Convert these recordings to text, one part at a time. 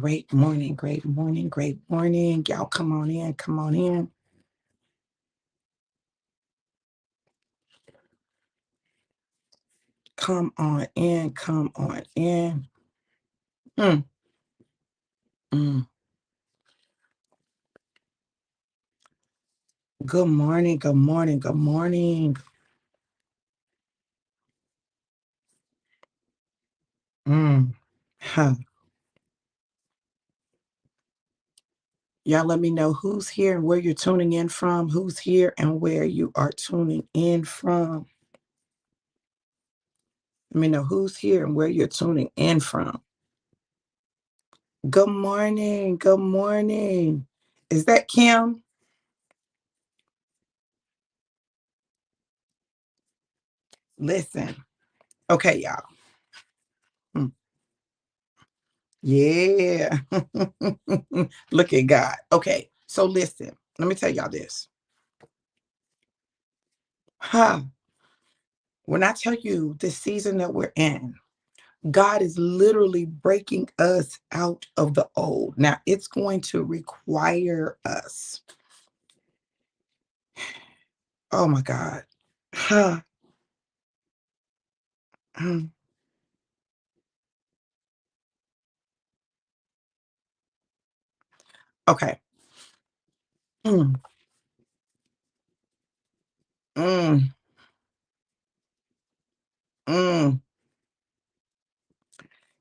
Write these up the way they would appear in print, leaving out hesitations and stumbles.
Great morning, great morning, great morning. Y'all come on in, come on in. Come on in, come on in. Mm, mm. Good morning, good morning, good morning. Mm. Huh. Y'all let me know who's here and where you're tuning in from, who's here and where you are tuning in from. Let me know who's here and where you're tuning in from. Good morning, good morning. Is that Kim? Listen. Okay, y'all. Mm. Yeah. Look at God. Okay. So listen, let me tell y'all this. Huh. When I tell you the season that we're in, God is literally breaking us out of the old. Now, it's going to require us. Oh my God. Huh. Mm. Okay. Mm, mm, mm.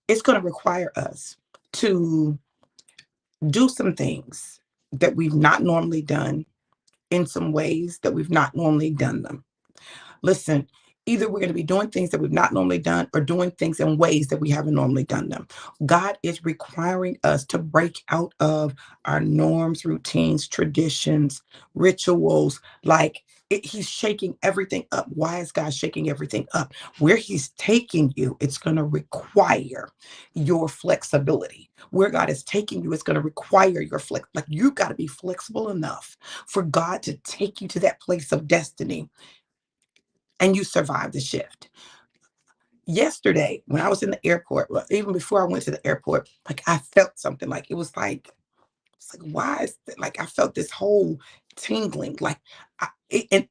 It's going to require us to do some things that we've not normally done in some ways that we've not normally done them. Listen, either we're going to be doing things that we've not normally done or doing things in ways that we haven't normally done them. God is requiring us to break out of our norms, routines, traditions, rituals. He's shaking everything up. Why is God shaking everything up? Where he's taking you, it's going to require your flexibility. Where God is taking you, it's going to require your flex. Like you've got to be flexible enough for God to take you to that place of destiny and you survive the shift. Yesterday, when I was in the airport, well, even before I went to the airport, like I felt something. Like it was like, it's like, why is that? Like I felt this whole tingling.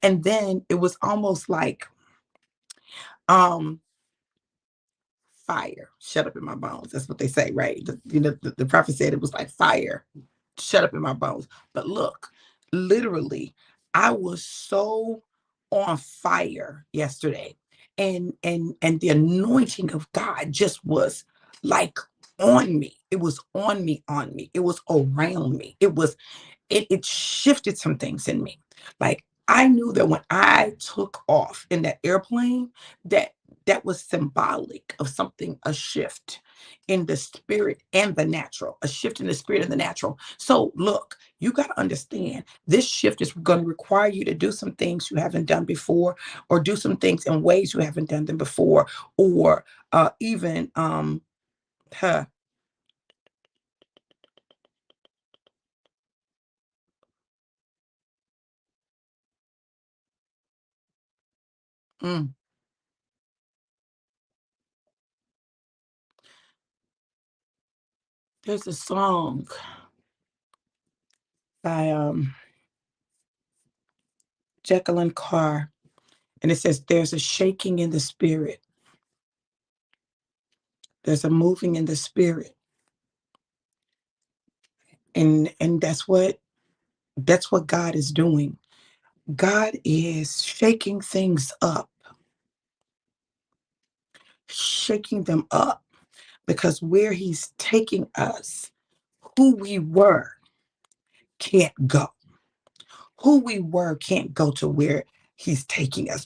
And then it was almost like um fire shut up in my bones. That's what they say, right? The prophet said it was like fire shut up in my bones. But look, literally, I was so on fire yesterday. And the anointing of God just was like on me. It was on me, on me. It was around me. It shifted some things in me. Like I knew that when I took off in that airplane, that that was symbolic of something, a shift in the spirit and the natural, a shift in the spirit and the natural. So look, you got to understand this shift is going to require you to do some things you haven't done before, or do some things in ways you haven't done them before, or even huh, mm, there's a song by Jacqueline Carr, and it says, "There's a shaking in the spirit. There's a moving in the spirit," and that's what God is doing. God is shaking them up, because where He's taking us, who we were can't go. Who we were can't go to where He's taking us.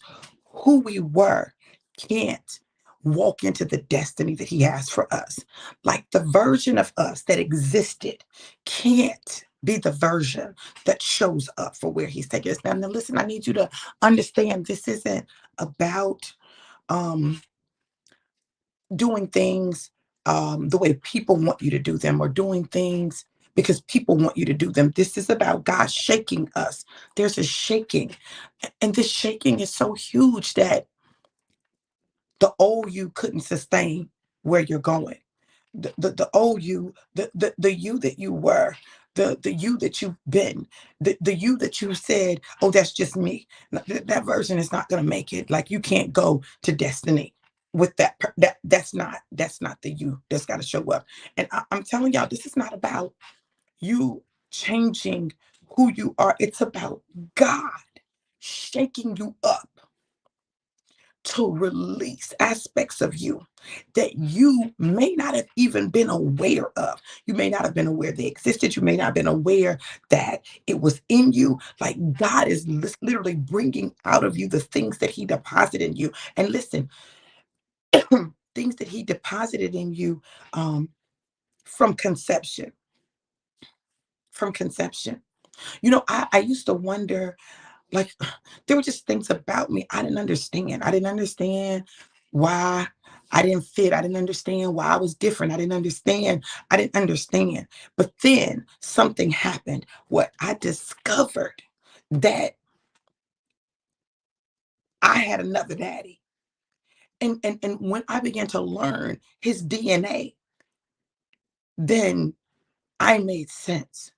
Who we were can't walk into the destiny that He has for us. Like the version of us that existed can't be the version that shows up for where He's taking us. Now listen, I need you to understand this isn't about um doing things the way people want you to do them, or doing things because people want you to do them. This is about God shaking us. There's a shaking, and this shaking is so huge that the old you couldn't sustain where you're going. the old you, the you that you were, the you that you've been, the you that you said, oh, that's just me. That version is not going to make it. Like, you can't go to destiny with that's not the you that's got to show up. And I'm telling y'all, this is not about you changing who you are. It's about God shaking you up to release aspects of you that you may not have even been aware of. You may not have been aware they existed. You may not have been aware that it was in you. Like, God is literally bringing out of you the things that He deposited in you. And listen, things that He deposited in you um, from conception. From conception. I used to wonder, like, there were just things about me I didn't understand. I didn't understand why I didn't fit. I didn't understand why I was different. I didn't understand. I didn't understand. But then something happened. What I discovered that I had another daddy. And when I began to learn his DNA, then I made sense.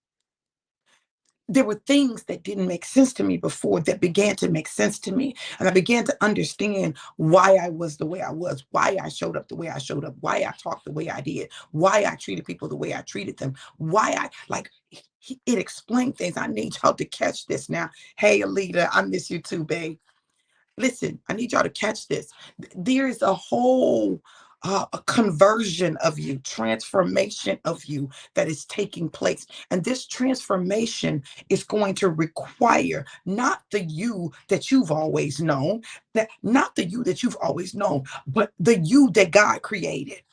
There were things that didn't make sense to me before that began to make sense to me. And I began to understand why I was the way I was, why I showed up the way I showed up, why I talked the way I did, why I treated people the way I treated them, why I like it explained things. I need y'all to catch this now. Hey, Alita, I miss you too, babe. Listen, I need y'all to catch this. There is a whole a conversion of you, transformation of you that is taking place. And this transformation is going to require not the you that you've always known, not the you that you've always known, but the you that God created.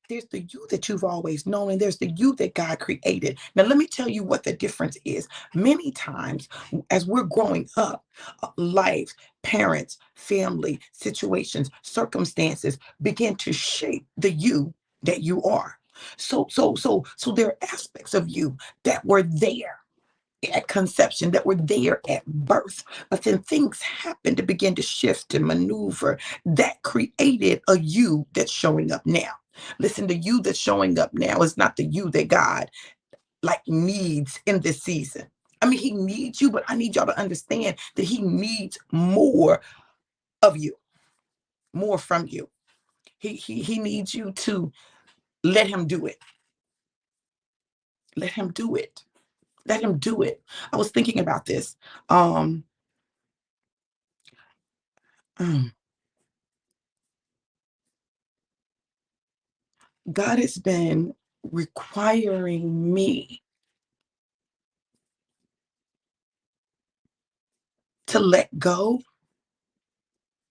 There's the you that you've always known, and there's the you that God created. Now, let me tell you what the difference is. Many times, as we're growing up, life, parents, family, situations, circumstances begin to shape the you that you are. So there are aspects of you that were there at conception, that were there at birth, but then things happen to begin to shift and maneuver that created a you that's showing up now. Listen, the you that's showing up now is not the you that God like needs in this season. I mean, He needs you, but I need y'all to understand that He needs more of you, more from you. He needs you to let Him do it. Let Him do it. Let Him do it. I was thinking about this. Um, um God has been requiring me to let go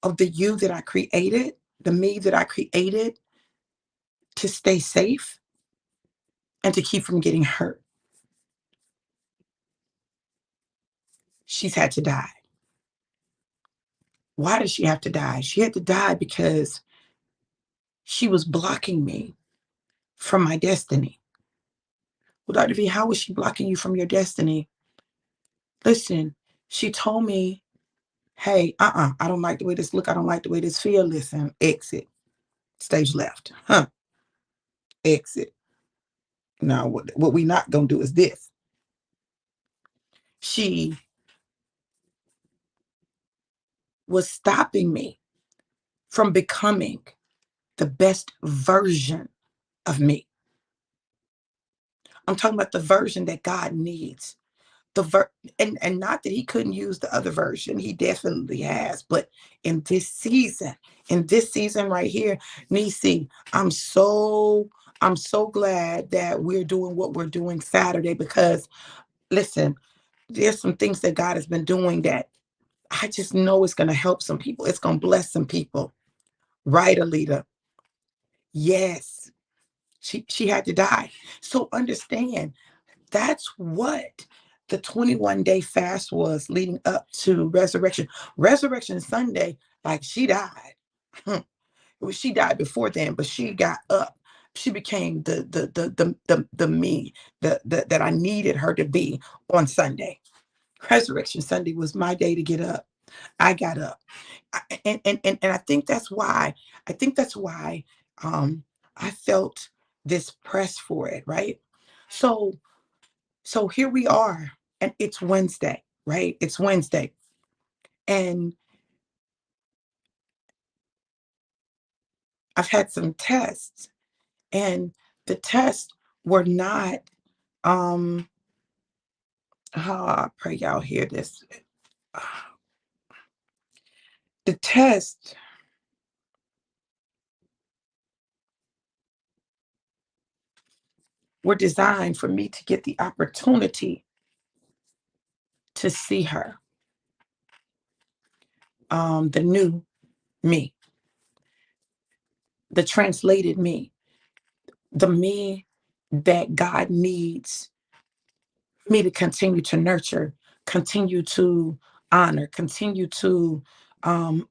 of the you that I created, the me that I created, to stay safe and to keep from getting hurt. She's had to die. Why did she have to die? She had to die because she was blocking me from my destiny. Well, Dr. V, how was she blocking you from your destiny? Listen, she told me, hey, I don't like the way this look. I don't like the way this feel. Listen, exit, stage left. Huh, exit. Now, what we not going to do is this. She was stopping me from becoming the best version of me. I'm talking about the version that God needs. And not that He couldn't use the other version. He definitely has. But in this season right here, Nisi, I'm so glad that we're doing what we're doing Saturday, because listen, there's some things that God has been doing that I just know it's going to help some people. It's going to bless some people. Right, Alita? Yes. She had to die. So understand, that's what the 21-day fast was leading up to resurrection. Resurrection Sunday, like, she died. She died before then, but she got up. She became the me that I needed her to be on Sunday. Resurrection Sunday was my day to get up. I got up. And I think that's why Um, I felt this press for it, right? So so here we are, and it's Wednesday, right? It's Wednesday. And I've had some tests, and the tests were not um I pray y'all hear this. The tests were designed for me to get the opportunity to see her, the new me, the translated me, the me that God needs me to continue to nurture, continue to honor, continue to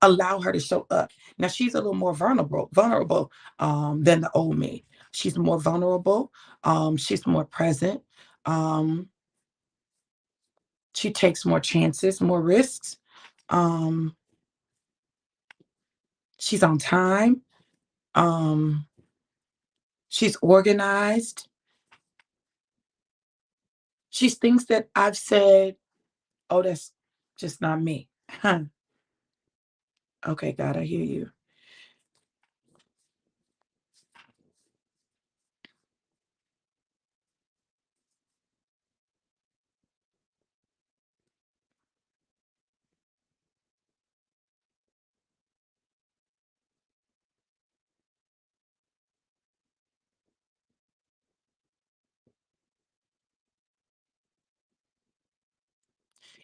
allow her to show up. Now she's a little more vulnerable than the old me. She's more vulnerable. She's more present. Um, she takes more chances, more risks. Um, she's on time. Um, she's organized. She's things that I've said, oh, that's just not me. Okay, God, I hear you.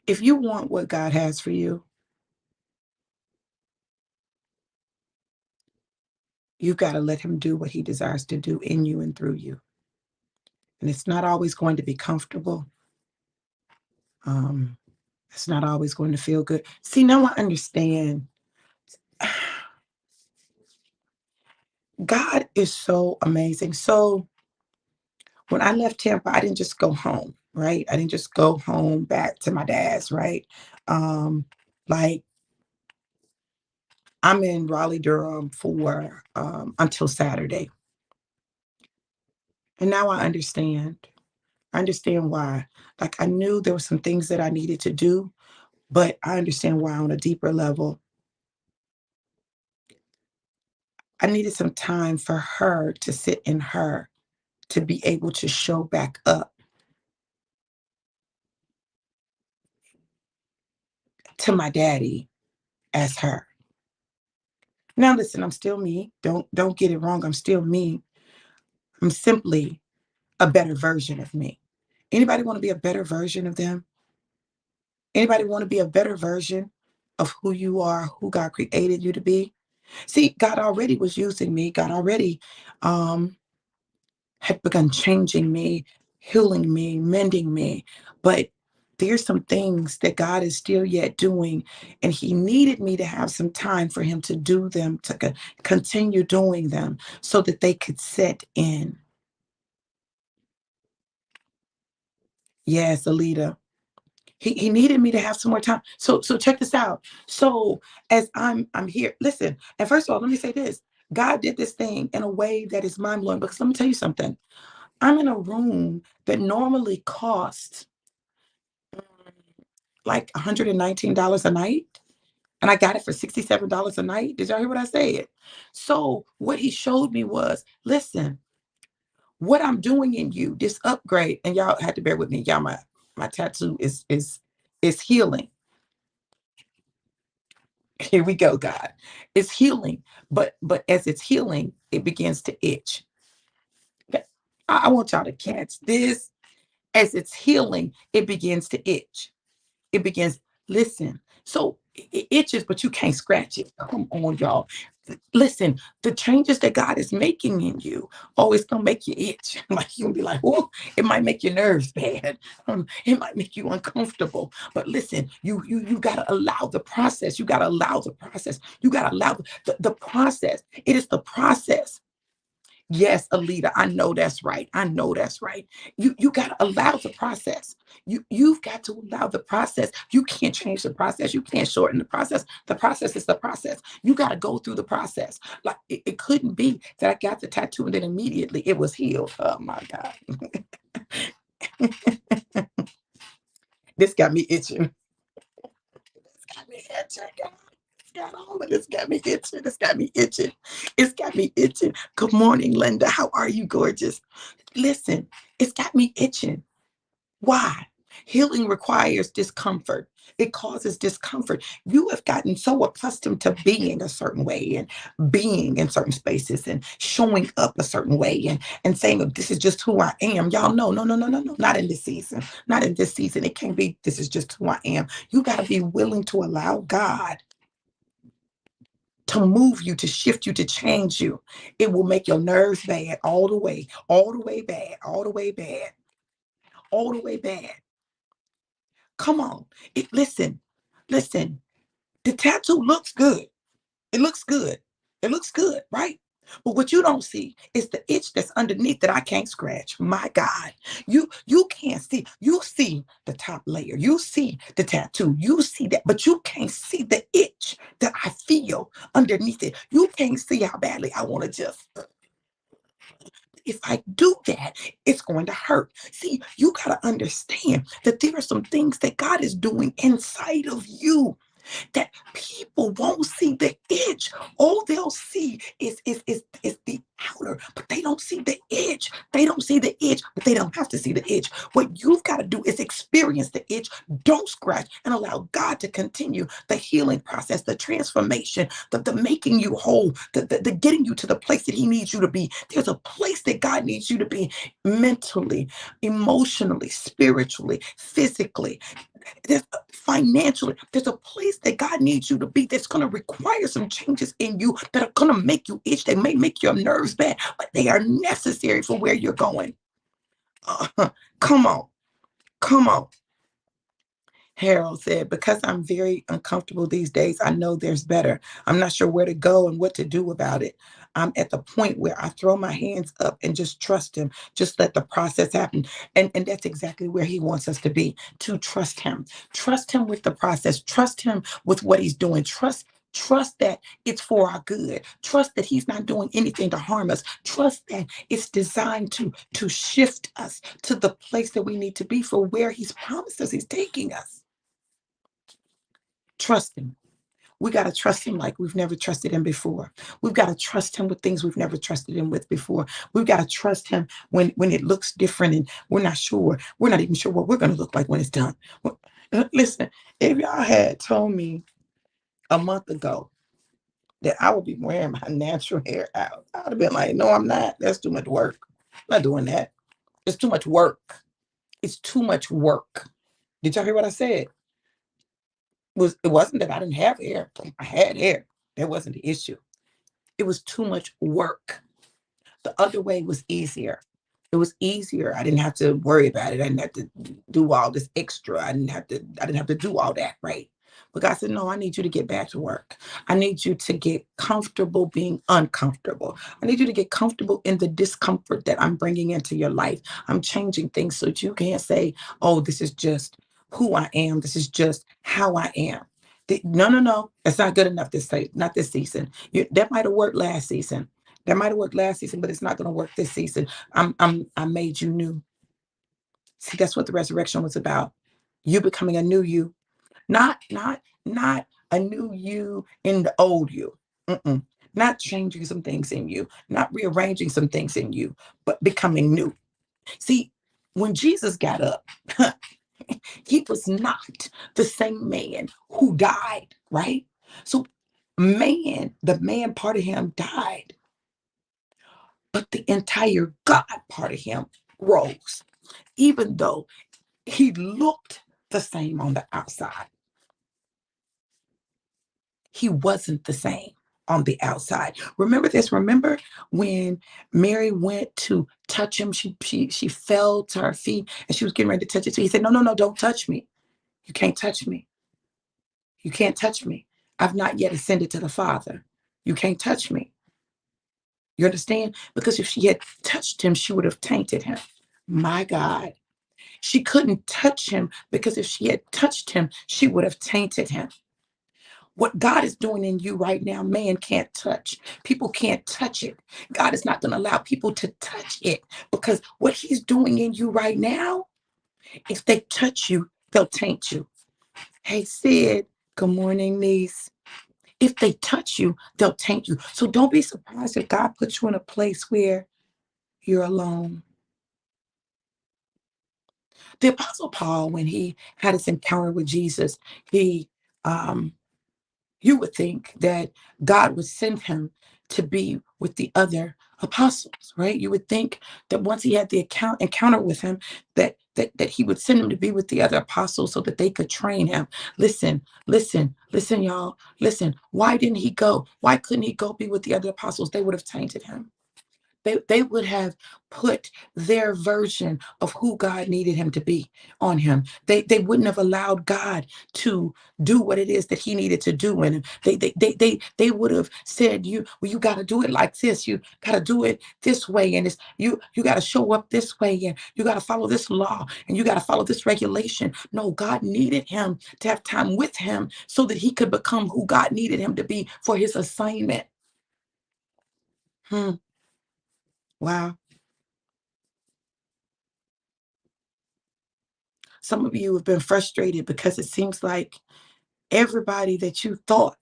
If you want what God has for you, you got to let him do what he desires to do in you and through you. And it's not always going to be comfortable. Um, it's not always going to feel good. See, now I understand. God is so amazing. So when I left Tampa, I didn't just go home, right? I didn't just go home back to my dad's, right? Um, like I'm in Raleigh, Durham for until Saturday. And now I understand. I understand why. Like I knew there were some things that I needed to do, but I understand why on a deeper level. I needed some time for her to sit in her to be able to show back up to my daddy as her. Now listen, I'm still me. Don't get it wrong. I'm still me. I'm simply a better version of me. Anybody want to be a better version of them? Anybody want to be a better version of who you are, who God created you to be? See, God already was using me. God already um had begun changing me, healing me, mending me. But there's some things that God is still yet doing, and He needed me to have some time for Him to do them, to continue doing them so that they could set in. Yes, Alita. He needed me to have some more time. So check this out. So as I'm here, listen, and first of all, let me say this. God did this thing in a way that is mind blowing because let me tell you something. I'm in a room that normally costs like $119 a night. And I got it for $67 a night. Did y'all hear what I said? So what he showed me was, listen, what I'm doing in you, this upgrade, and y'all had to bear with me. Y'all, my tattoo is healing. Here we go, God. It's healing, but as it's healing, it begins to itch. I want y'all to catch this. As it's healing, it begins to itch. It begins, listen. So it itches, but you can't scratch it. Come on, y'all. Listen, the changes that God is making in you, oh, it's gonna make you itch. Like you'll be like, oh, it might make your nerves bad. It might make you uncomfortable. But listen, you gotta allow the process. You gotta allow the process. You gotta allow the process. It is the process. Yes, Alita, I know that's right. I know that's right. You got to allow the process. You've got to allow the process. You can't change the process. You can't shorten the process. The process is the process. You got to go through the process. Like it couldn't be that I got the tattoo and then immediately it was healed. Oh my God. This got me itching. This got me itching. This got me itching. This got me itching. It's got me itching. Good morning, Linda. How are you, gorgeous? Listen, it's got me itching. Why? Healing requires discomfort. It causes discomfort. You have gotten so accustomed to being a certain way and being in certain spaces and showing up a certain way and saying, oh, this is just who I am. Y'all know, no, no, no, no, no, not in this season. Not in this season. It can't be, this is just who I am. You got to be willing to allow God to move you, to shift you, to change you. It will make your nerves bad all the way bad, all the way bad, all the way bad. Come on. Listen, listen. The tattoo looks good. It looks good. It looks good, right? But what you don't see is the itch that's underneath that I can't scratch. My God, you can't see. You see the top layer. You see the tattoo. You see that, but you can't see the itch that I feel underneath it. You can't see how badly I want to just. If I do that, it's going to hurt. See, you got to understand that there are some things that God is doing inside of you that people won't see the edge. All they'll see is the outer, but they don't see the edge. They don't see the edge, but they don't have to see the edge. What you've got to do is experience the edge. Don't scratch and allow God to continue the healing process, the transformation, the making you whole, the getting you to the place that He needs you to be. There's a place that God needs you to be mentally, emotionally, spiritually, physically. There's financially, there's a place that God needs you to be that's going to require some changes in you that are going to make you itch. They may make your nerves bad, but they are necessary for where you're going. Come on, come on. Harold said, because I'm very uncomfortable these days, I know there's better. I'm not sure where to go and what to do about it. I'm at the point where I throw my hands up and just trust Him. Just let the process happen. And that's exactly where He wants us to trust Him. Trust Him with the process. Trust Him with what He's doing. Trust that it's for our good. Trust that He's not doing anything to harm us. Trust that it's designed to shift us to the place that we need to be for where He's promised us He's taking us. Trust Him. We got to trust Him like we've never trusted Him before. We've got to trust Him with things we've never trusted Him with before. We've got to trust Him when it looks different and we're not sure. We're not even sure what we're going to look like when it's done. Listen, if y'all had told me a month ago that I would be wearing my natural hair out, I would have been like, no, I'm not. That's too much work. I'm not doing that. It's too much work. It's too much work. Did y'all hear what I said? It wasn't that I didn't have hair. I had hair. That wasn't the issue. It was too much work. The other way was easier. It was easier. I didn't have to worry about it. I didn't have to do all this extra. I didn't have to do all that, right? But God said, no, I need you to get back to work. I need you to get comfortable being uncomfortable. I need you to get comfortable in the discomfort that I'm bringing into your life. I'm changing things so that you can't say, oh, this is just who I am. This is just how I am. No, no, no. That's not good enough not this season. That might have worked last season. That might have worked last season, but it's not going to work this season. I made you new. See, that's what the resurrection was about. You becoming a new you, not a new you in the old you. Mm-mm. Not changing some things in you, not rearranging some things in you, but becoming new. See, when Jesus got up, He was not the same man who died, right? So the man part of him died, but the entire God part of him rose, even though he looked the same on the outside. He wasn't the same on the outside. Remember this. Remember when Mary went to touch him, she fell to her feet and she was getting ready to touch it. So he said, no, no, no, don't touch me. You can't touch me. You can't touch me. I've not yet ascended to the Father. You can't touch me. You understand? Because if she had touched him, she would have tainted him. My God. She couldn't touch him because if she had touched him, she would have tainted him. What God is doing in you right now, man can't touch. People can't touch it. God is not going to allow people to touch it because what he's doing in you right now, if they touch you, they'll taint you. Hey, Sid, good morning, niece. If they touch you, they'll taint you. So don't be surprised if God puts you in a place where you're alone. The Apostle Paul, when he had his encounter with Jesus, he um, you would think that God would send him to be with the other apostles, right? You would think that once he had the encounter with him, that he would send him to be with the other apostles so that they could train him. Listen, listen, listen, y'all. Listen. Why didn't he go? Why couldn't he go be with the other apostles? They would have tainted him. They would have put their version of who God needed him to be on him. They wouldn't have allowed God to do what it is that he needed to do in him. They would have said, you got to do it like this. You got to do it this way. And it's you got to show up this way. And you got to follow this law. And you got to follow this regulation. No, God needed him to have time with him so that he could become who God needed him to be for his assignment. Hmm. Wow. Some of you have been frustrated because it seems like everybody that you thought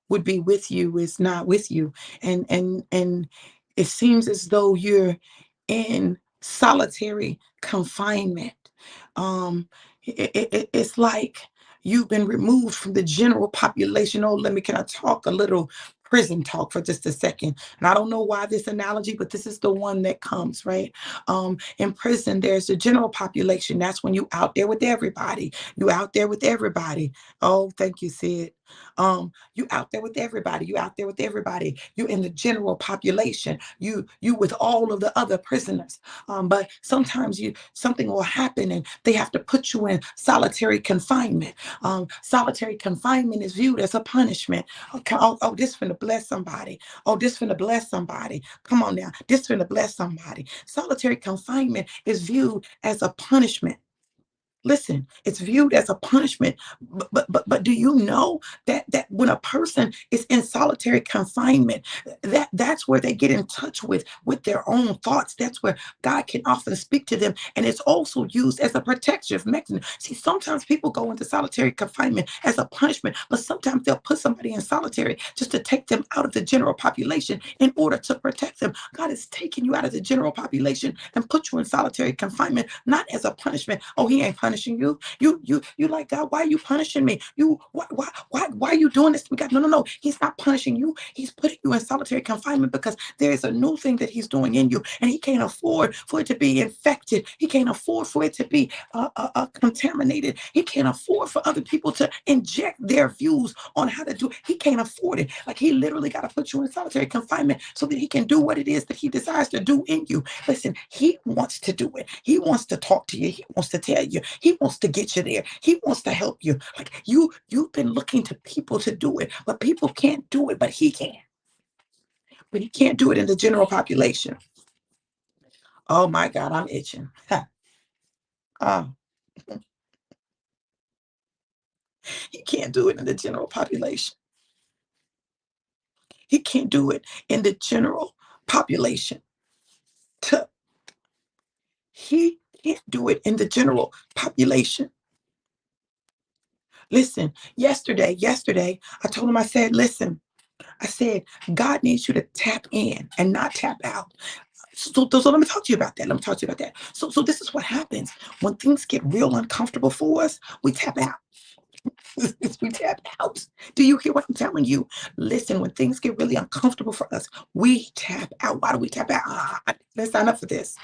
would be with you is not with you. And it seems as though you're in solitary confinement. It's like you've been removed from the general population. Oh, can I talk a little prison talk for just a second? And I don't know why this analogy, but this is the one that comes, right? In prison, there's the general population. That's when you out there with everybody. You out there with everybody. Oh, thank you, Sid. You out there with everybody. You out there with everybody. You in the general population. You with all of the other prisoners. But sometimes something will happen and they have to put you in solitary confinement. Solitary confinement is viewed as a punishment. Okay, this finna bless somebody. Oh, this finna bless somebody. Come on now, this finna bless somebody. Solitary confinement is viewed as a punishment. Listen, it's viewed as a punishment. But do you know that when a person is in solitary confinement, that's where they get in touch with their own thoughts. That's where God can often speak to them. And it's also used as a protective mechanism. See, sometimes people go into solitary confinement as a punishment, but sometimes they'll put somebody in solitary just to take them out of the general population in order to protect them. God is taking you out of the general population and put you in solitary confinement, not as a punishment. Oh, he ain't punishing you. You like, God, why are you punishing me? Why are you doing this to me, God? No. He's not punishing you. He's putting you in solitary confinement because there is a new thing that he's doing in you, and he can't afford for it to be infected. He can't afford for it to be contaminated. He can't afford for other people to inject their views on how to do it. He can't afford it. Like, he literally got to put you in solitary confinement so that he can do what it is that he desires to do in you. Listen, he wants to do it. He wants to talk to you. He wants to tell you. He wants to get you there. He wants to help you. Like, you've been looking to people to do it, but people can't do it, but he can. But he can't do it in the general population. Oh my God, I'm itching. Oh, he can't do it in the general population. He can't do it in the general population. He can't do it in the general population. Listen, yesterday, I told him, I said, listen, I said, God needs you to tap in and not tap out. So let me talk to you about that. Let me talk to you about that. So this is what happens when things get real uncomfortable for us. We tap out. We tap out. Do you hear what I'm telling you? Listen, when things get really uncomfortable for us, we tap out. Why do we tap out? Let's sign up for this.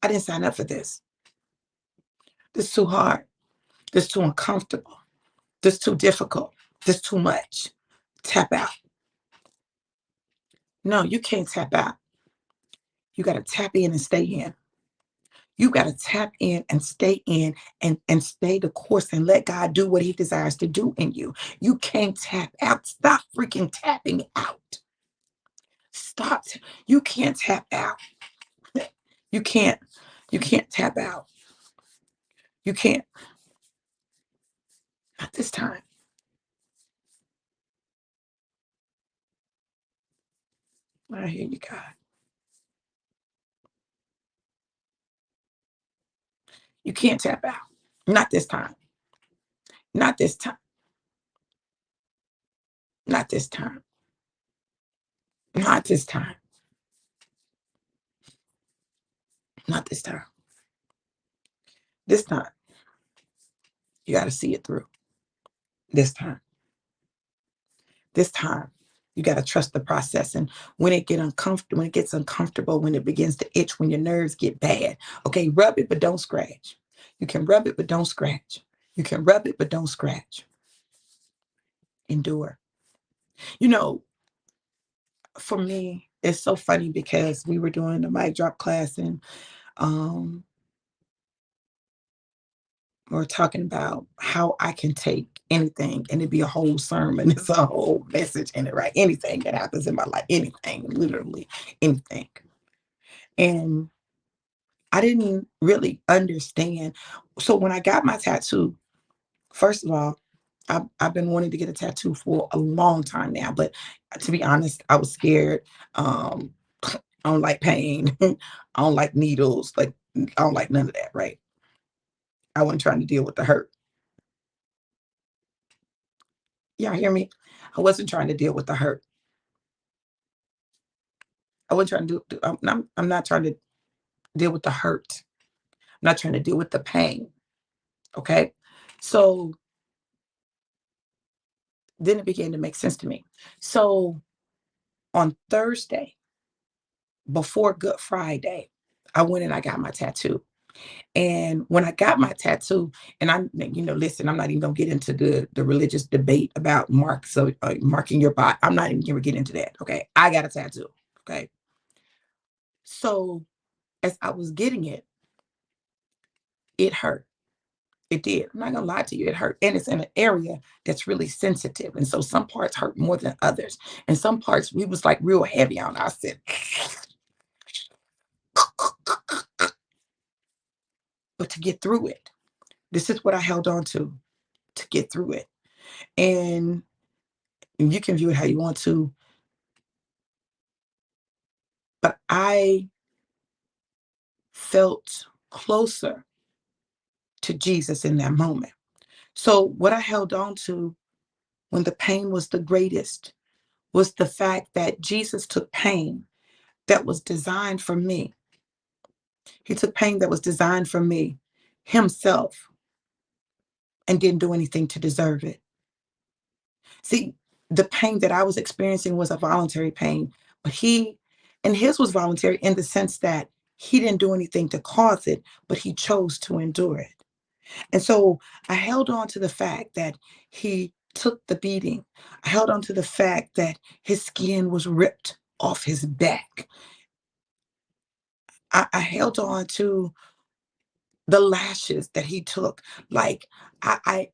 I didn't sign up for this. This is too hard. This is too uncomfortable. This is too difficult. This is too much. Tap out. No, you can't tap out. You got to tap in and stay in. You got to tap in and stay the course and let God do what he desires to do in you. You can't tap out. Stop freaking tapping out. Stop. You can't tap out. You can't. You can't tap out. You can't. Not this time. I hear you, God. You can't tap out. Not this time. Not this time. Not this time. Not this time. Not this time. This time. You got to see it through. This time. This time. You got to trust the process. And when it gets uncomfortable, when it begins to itch, when your nerves get bad, okay, rub it, but don't scratch. You can rub it, but don't scratch. You can rub it, but don't scratch. Endure. You know, for me, it's so funny because we were doing the mic drop class and um we're talking about how I can take anything and it be a whole sermon. It's a whole message in it, right? Anything that happens in my life, anything, literally anything. And I didn't really understand. So when I got my tattoo, first of all, I've been wanting to get a tattoo for a long time now, but to be honest, I was scared. I don't like pain. I don't like needles. Like I don't like none of that, right? I wasn't trying to deal with the hurt. Y'all hear me? I wasn't trying to deal with the hurt. I wasn't trying to I'm not trying to deal with the hurt. I'm not trying to deal with the pain. Okay. So then it began to make sense to me. So on Thursday, before Good Friday, I went and I got my tattoo. And when I got my tattoo, and listen, I'm not even gonna get into the religious debate about marking your body. I'm not even gonna get into that. Okay, I got a tattoo. Okay, so as I was getting it, it hurt. It did. I'm not gonna lie to you, it hurt, and it's in an area that's really sensitive, and so some parts hurt more than others, and some parts we was like real heavy on. I said, but to get through it, this is what I held on to get through it, and you can view it how you want to. But I felt closer to Jesus in that moment. So, what I held on to when the pain was the greatest was the fact that Jesus took pain that was designed for me. He took pain that was designed for me himself and didn't do anything to deserve it. See, the pain that I was experiencing was a voluntary pain, but and his was voluntary in the sense that he didn't do anything to cause it, but he chose to endure it. And so I held on to the fact that he took the beating. I held on to the fact that his skin was ripped off his back. I held on to the lashes that he took. Like I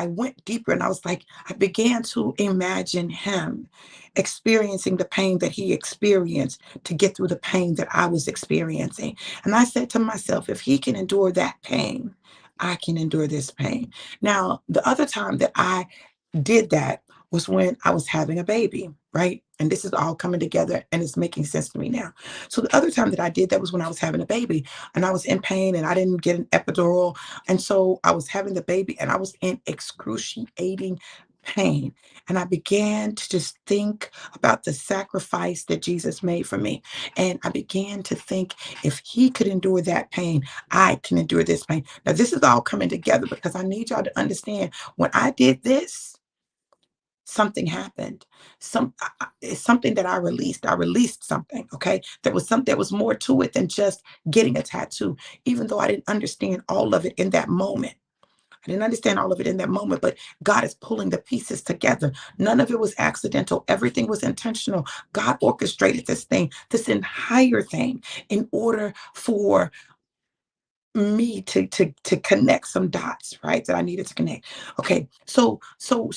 went deeper and I was like, I began to imagine him experiencing the pain that he experienced to get through the pain that I was experiencing. And I said to myself, if he can endure that pain, I can endure this pain. Now, the other time that I did that was when I was having a baby, right? And this is all coming together and it's making sense to me now. So the other time that I did that was when I was having a baby and I was in pain and I didn't get an epidural. And so I was having the baby and I was in excruciating pain. And I began to just think about the sacrifice that Jesus made for me. And I began to think if he could endure that pain, I can endure this pain. Now, this is all coming together because I need y'all to understand when I did this, something happened. It's something that I released something. Okay, there was more to it than just getting a tattoo, even though I didn't understand all of it in that moment. I didn't understand all of it in that moment, but God is pulling the pieces together. None of it was accidental. Everything was intentional. God orchestrated this entire thing in order for me to connect some dots, right? That I needed to connect. Okay. So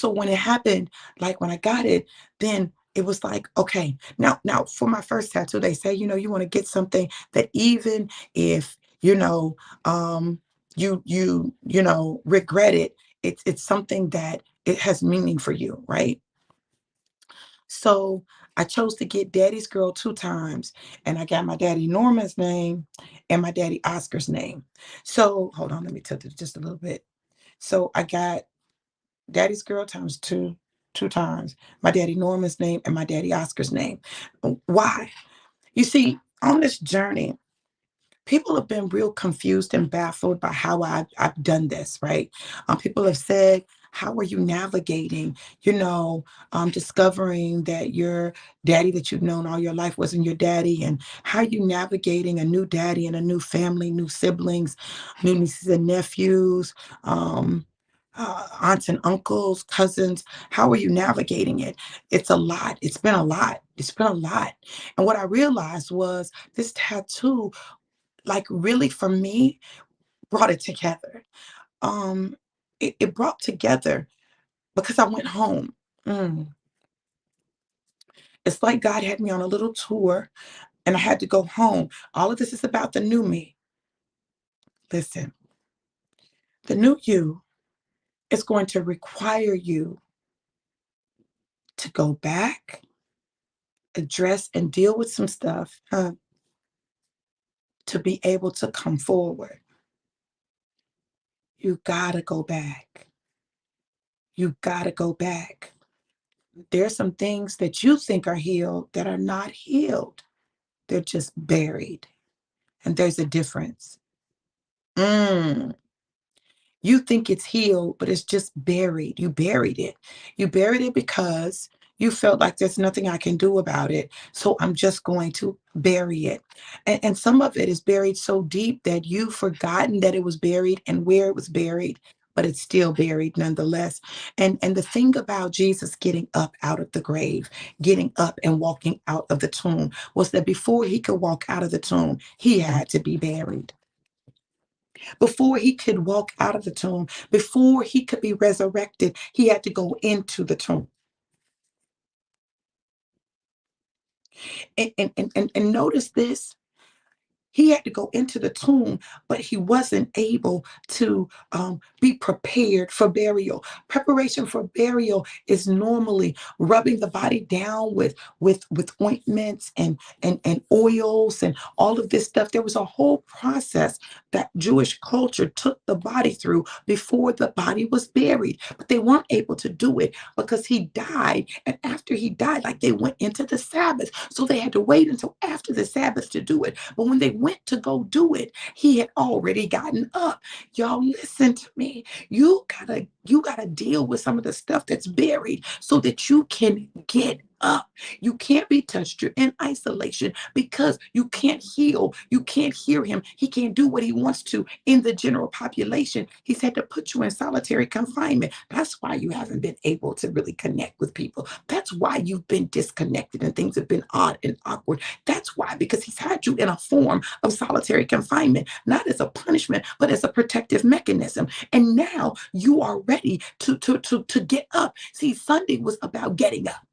when it happened, like when I got it, then it was like, okay, now for my first tattoo, they say, you want to get something that even if, um regret it, it's something that it has meaning for you, right? So I chose to get Daddy's Girl 2 times, and I got my daddy Norman's name and my daddy Oscar's name. So hold on, let me tilt it just a little bit. So I got Daddy's Girl times two times, my daddy Norman's name and my daddy Oscar's name. Why? You see, on this journey, people have been real confused and baffled by how I've done this, right? People have said, how are you navigating, discovering that your daddy that you've known all your life wasn't your daddy, and how are you navigating a new daddy and a new family, new siblings, new nieces and nephews, aunts and uncles, cousins. How are you navigating it? It's a lot. It's been a lot. It's been a lot. And what I realized was this tattoo, like, really, for me, brought it together. Um, it brought together because I went home. Mm. It's like God had me on a little tour and I had to go home. All of this is about the new me. Listen, the new you is going to require you to go back, address and deal with some stuff, to be able to come forward. You gotta go back. You gotta go back. There's some things that you think are healed that are not healed. They're just buried. And there's a difference. Mm. You think it's healed, but it's just buried. You buried it. You buried it because you felt like there's nothing I can do about it. So I'm just going to bury it. And some of it is buried so deep that you've forgotten that it was buried and where it was buried, but it's still buried nonetheless. And the thing about Jesus getting up out of the grave, getting up and walking out of the tomb, was that before he could walk out of the tomb, he had to be buried. Before he could walk out of the tomb, before he could be resurrected, he had to go into the tomb. And notice this. He had to go into the tomb, but he wasn't able to be prepared for burial. Preparation for burial is normally rubbing the body down with ointments and oils and all of this stuff. There was a whole process that Jewish culture took the body through before the body was buried, but they weren't able to do it because he died. And after he died, like, they went into the Sabbath, so they had to wait until after the Sabbath to do it. But when they went to go do it, he had already gotten up. Y'all, listen to me. You gotta deal with some of the stuff that's buried so that you can get up. You can't be touched. You're in isolation because you can't heal. You can't hear him. He can't do what he wants to in the general population. He's had to put you in solitary confinement. That's why you haven't been able to really connect with people. That's why you've been disconnected and things have been odd and awkward. That's why, because he's had you in a form of solitary confinement, not as a punishment, but as a protective mechanism. And now you are ready to get up. See, Sunday was about getting up,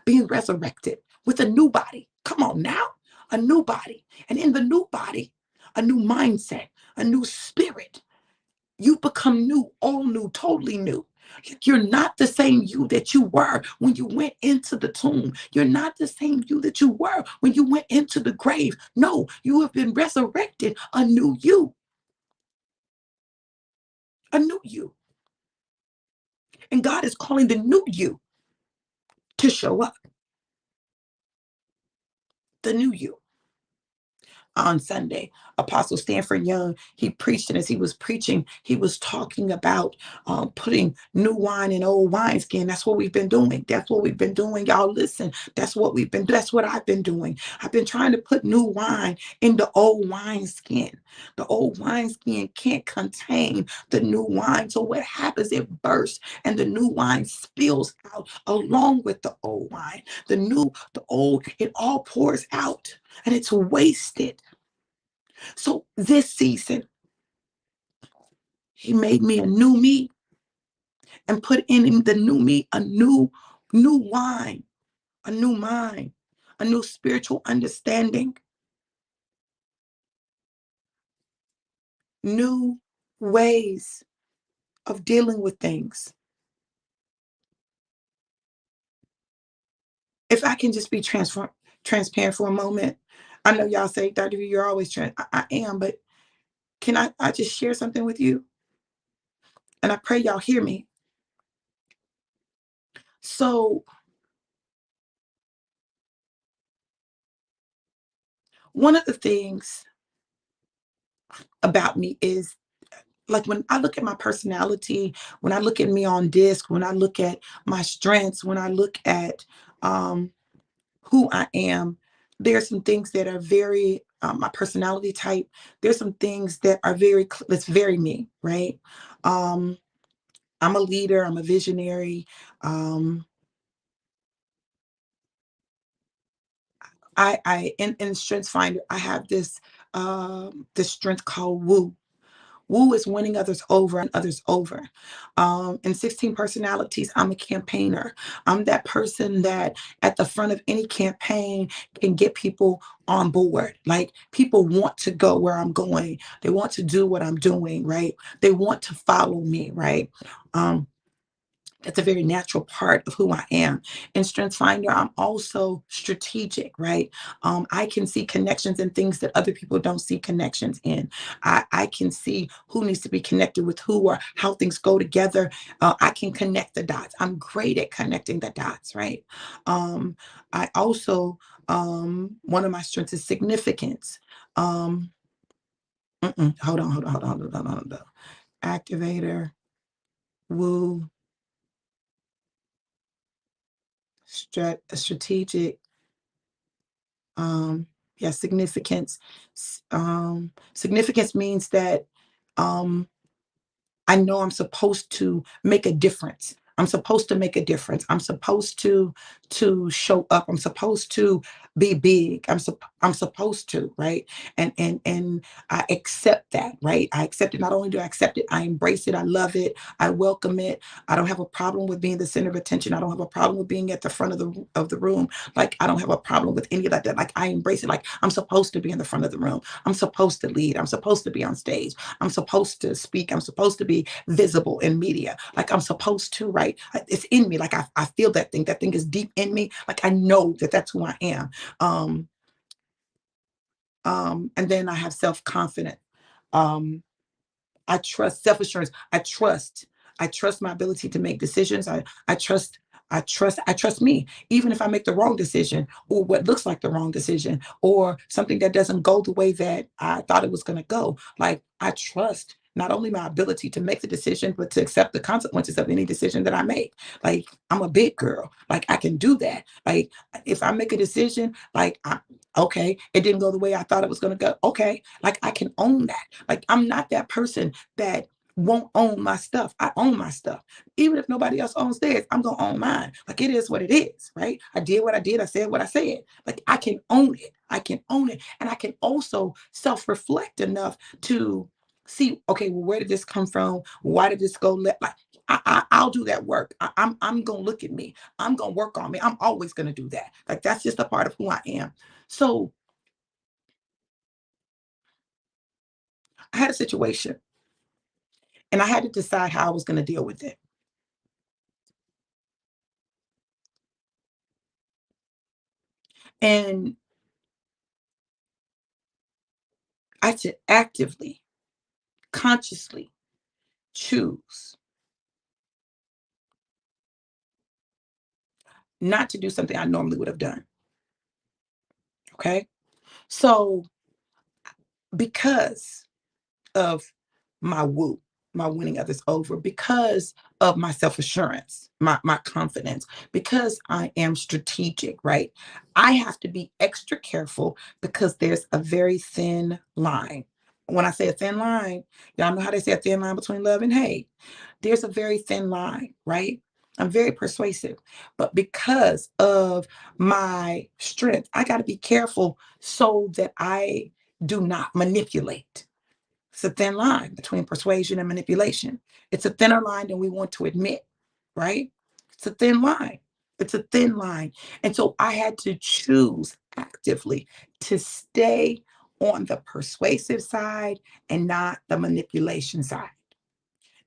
being resurrected with a new body. Come on now, a new body. And in the new body, a new mindset, a new spirit. You become new, all new, totally new. You're not the same you that you were when you went into the tomb. You're not the same you that you were when you went into the grave. No, you have been resurrected, a new you, a new you. And God is calling the new you to show up, the new you. On Sunday, Apostle Stanford Young, he preached, and as he was preaching, he was talking about putting new wine in old wineskin. That's what we've been doing. That's what we've been doing. Y'all listen. That's what I've been doing. I've been trying to put new wine in the old wineskin. The old wineskin can't contain the new wine. So what happens? It bursts and the new wine spills out along with the old wine. The old, it all pours out and it's wasted. So this season, he made me a new me and put in the new me a new wine, a new mind, a new spiritual understanding, new ways of dealing with things. If I can just be transparent for a moment. I know y'all say, Dr. V, you're always I am, but can I just share something with you? And I pray y'all hear me. So one of the things about me is, like, when I look at my personality, when I look at me on disc, when I look at my strengths, when I look at um, who I am, there's some things that are very my personality type. There's some things that are that's very me, right? Um, I'm a leader. I'm a visionary. Um, in Strength Finder, I have this strength called Woo. Woo is winning others over and others over. In 16 personalities, I'm a campaigner. I'm that person that at the front of any campaign can get people on board. Like, people want to go where I'm going. They want to do what I'm doing, right? They want to follow me, right? Um, that's a very natural part of who I am. In Strength Finder, I'm also strategic, right? I can see connections in things that other people don't see connections in. I can see who needs to be connected with who, or how things go together. I can connect the dots. I'm great at connecting the dots, right? I also, one of my strengths is significance. Um, hold on. Activator, woo, strategic, um yeah, significance. Significance means that um I know I'm supposed to make a difference. I'm supposed to make a difference. I'm supposed to show up. I'm supposed to be big. I'm supposed to, right? And I accept that, right? I accept it. Not only do I accept it, I embrace it. I love it. I welcome it. I don't have a problem with being the center of attention. I don't have a problem with being at the front of the room. Like, I don't have a problem with any of that. Like, I embrace it. Like, I'm supposed to be in the front of the room. I'm supposed to lead. I'm supposed to be on stage. I'm supposed to speak. I'm supposed to be visible in media. Like, I'm supposed to, right? It's in me. Like, I feel that thing. That thing is deep in me. Like, I know that that's who I am. Um, and then I have self-confidence. Um, I trust self-assurance. I trust my ability to make decisions. I trust me. Even if I make the wrong decision, or what looks like the wrong decision, or something that doesn't go the way that I thought it was going to go. Like, I trust not only my ability to make the decision, but to accept the consequences of any decision that I make. Like, I'm a big girl. Like, I can do that. Like, if I make a decision, like, okay, it didn't go the way I thought it was going to go. Okay, like, I can own that. Like, I'm not that person that won't own my stuff. I own my stuff. Even if nobody else owns theirs, I'm gonna own mine. Like, it is what it is, right? I did what I did. I said what I said. Like, I can own it. I can own it. And I can also self-reflect enough to see, okay, well, where did this come from? Why did this go left? Like, I'll do that work. I'm gonna look at me. I'm gonna work on me. I'm always gonna do that. Like, that's just a part of who I am. So I had a situation, and I had to decide how I was gonna deal with it. And I had to actively, consciously choose not to do something I normally would have done. Okay. So, because of my woo, my winning others over, because of my self-assurance, my confidence, because I am strategic, right? I have to be extra careful, because there's a very thin line. When I say a thin line, y'all know how they say a thin line between love and hate. There's a very thin line, right? I'm very persuasive, but because of my strength, I got to be careful so that I Do not manipulate. It's a thin line between persuasion and manipulation. It's a thinner line than we want to admit, right? It's a thin line. It's a thin line. And so I had to choose actively to stay on the persuasive side and not the manipulation side.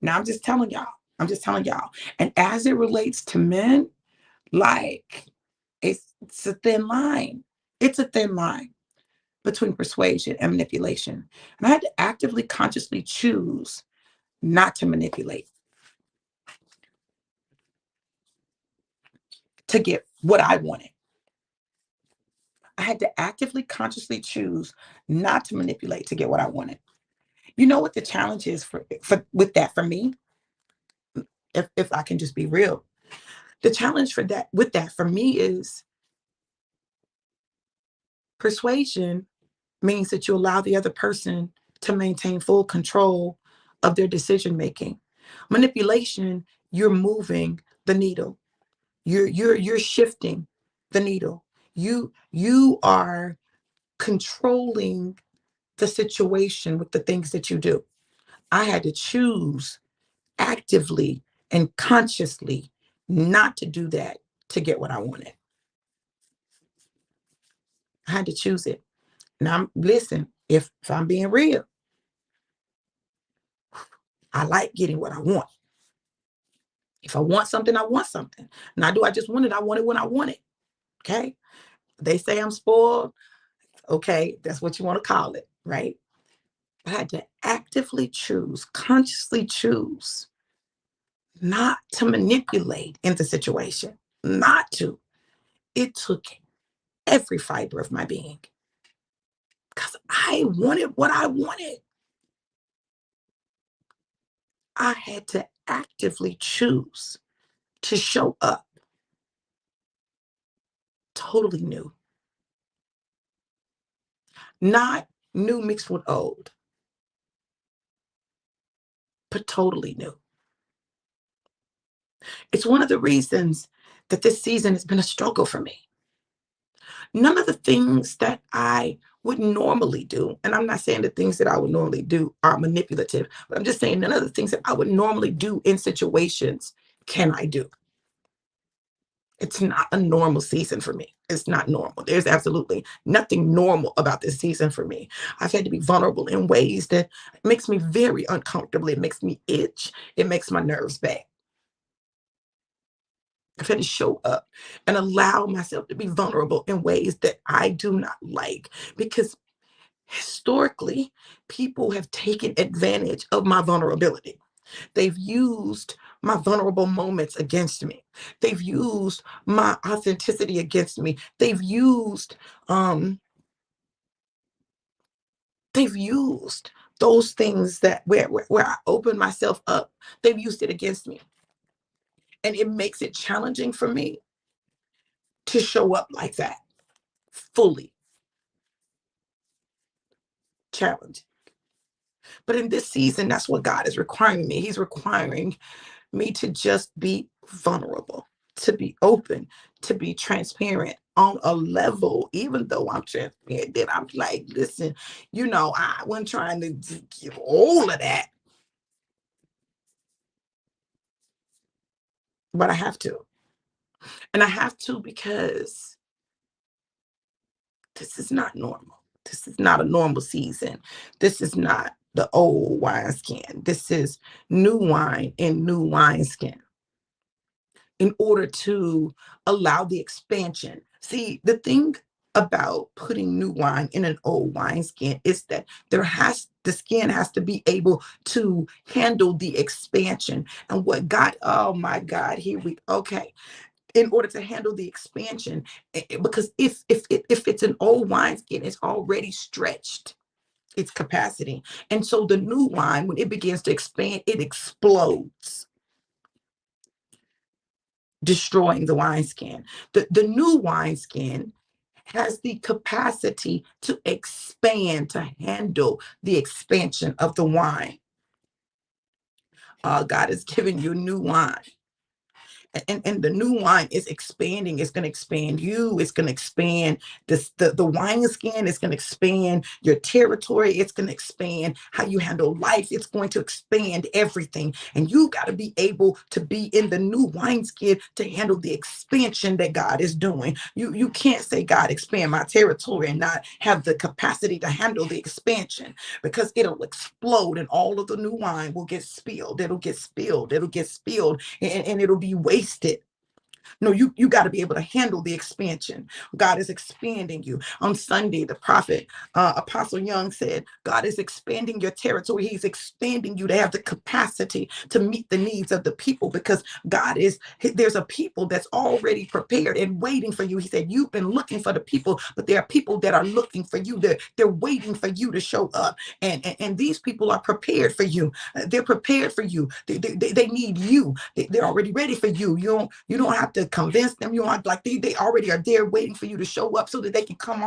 Now I'm just telling y'all. I'm just telling y'all. And as it relates to men, like it's a thin line. It's a thin line between persuasion and manipulation. And I had to actively, consciously choose not to manipulate to get what I wanted. I had to actively, consciously choose not to manipulate to get what I wanted. You know what the challenge is for with that for me? If I can just be real, the challenge for that with that for me is persuasion means that you allow the other person to maintain full control of their decision making. Manipulation, you're moving the needle. You're shifting the needle. You are controlling the situation with the things that you do. I had to choose actively and consciously not to do that to get what I wanted. I had to choose it. Now, listen, if I'm being real, I like getting what I want. If I want something, I want something. Now, do I just want it? I want it when I want it. Okay. They say I'm spoiled. Okay. That's what you want to call it. Right. I had to actively choose, consciously choose not to manipulate in the situation, not to. It took every fiber of my being because I wanted what I wanted. I had to actively choose to show up totally new, not new mixed with old, but totally new. It's one of the reasons that this season has been a struggle for me. None of the things that I would normally do, and I'm not saying the things that I would normally do are manipulative, but I'm just saying none of the things that I would normally do in situations can I do. It's not a normal season for me. It's not normal. There's absolutely nothing normal about this season for me. I've had to be vulnerable in ways that makes me very uncomfortable. It makes me itch. It makes my nerves bad. I've had to show up and allow myself to be vulnerable in ways that I do not like because historically, people have taken advantage of my vulnerability. They've used my vulnerable moments against me. They've used my authenticity against me. Um, they've used those things that where I open myself up. They've used it against me. And it makes it challenging for me to show up like that, fully challenged. But in this season, that's what God is requiring me. He's requiring me to just be vulnerable, to be open, to be transparent on a level, even though I'm transparent, that I'm like, listen, I wasn't trying to give all of that, but I have to. And I have to because this is not normal. This is not a normal season. This is not the old wineskin. This is new wine in new wineskin in order to allow the expansion. See, the thing about putting new wine in an old wineskin is that the skin has to be able to handle the expansion. And what God, oh my God, here we okay. In order to handle the expansion, because if it's an old wineskin, it's already stretched its capacity. And so the new wine, when it begins to expand, it explodes, destroying the wineskin. The new wineskin has the capacity to expand, to handle the expansion of the wine. God has given you new wine. And the new wine is expanding. It's going to expand you. It's going to expand the wine skin. It's going to expand your territory. It's going to expand how you handle life. It's going to expand everything. And you got to be able to be in the new wineskin to handle the expansion that God is doing. You can't say, God, expand my territory and not have the capacity to handle the expansion, because it'll explode and all of the new wine will get spilled. It'll get spilled. It'll get spilled, and it'll be wasted. No, you got to be able to handle the expansion. God is expanding you. On Sunday, the prophet, Apostle Young said, God is expanding your territory. He's expanding you to have the capacity to meet the needs of the people, because there's a people that's already prepared and waiting for you. He said, you've been looking for the people, but there are people that are looking for you. They're waiting for you to show up. And these people are prepared for you. They're prepared for you. They need you. They're already ready for you. You don't have to convince them. You don't like they already are there waiting for you to show up so that they can come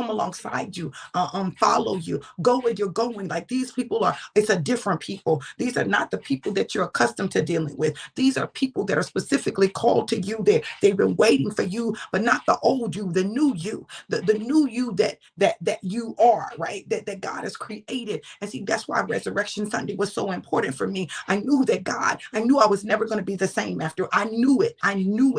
alongside you, follow you, go where you're going. Like these people it's a different people. These are not the people that you're accustomed to dealing with. These are people that are specifically called to you. They've been waiting for you, but not the old you, the new you, the new you that you are, right? That God has created. And see, that's why Resurrection Sunday was so important for me. I knew I was never going to be the same after. I knew it. I knew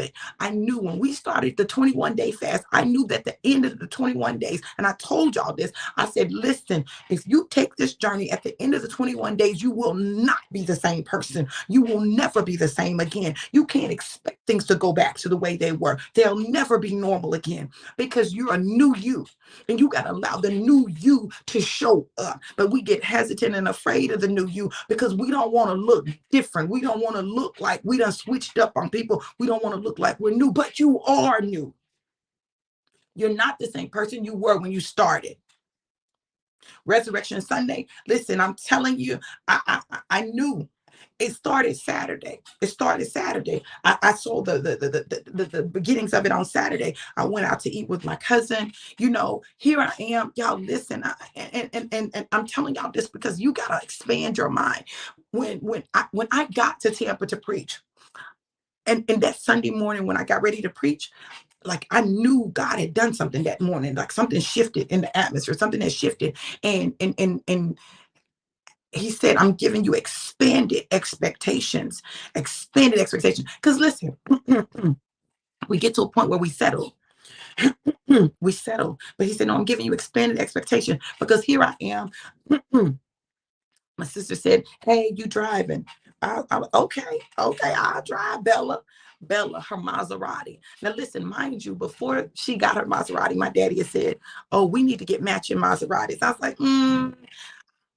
when we started the 21-day fast, I knew that the end of the 21 days, and I told y'all this, I said, listen, if you take this journey at the end of the 21 days, you will not be the same person. You will never be the same again. You can't expect things to go back to the way they were. They'll never be normal again, because you're a new you, and you got to allow the new you to show up. But we get hesitant and afraid of the new you because we don't want to look different. We don't want to look like we done switched up on people. We don't want to look like we're new, but you are new. You're not the same person you were when you started. Resurrection Sunday, listen, I'm telling you, I knew. It started Saturday. I saw the beginnings of it on Saturday. I went out to eat with my cousin. Here I am. Y'all listen. And I'm telling y'all this because you gotta expand your mind. When I got to Tampa to preach, and that Sunday morning when I got ready to preach, like I knew God had done something that morning, like something shifted in the atmosphere, something had shifted. And he said, I'm giving you expanded expectations. Because listen, we get to a point where we settle. We settle. But he said, no, I'm giving you expanded expectation, because here I am. My sister said, hey, you driving? Okay, I'll drive Bella, her Maserati. Now listen, mind you, before she got her Maserati, my daddy had said, oh, we need to get matching Maseratis. I was like,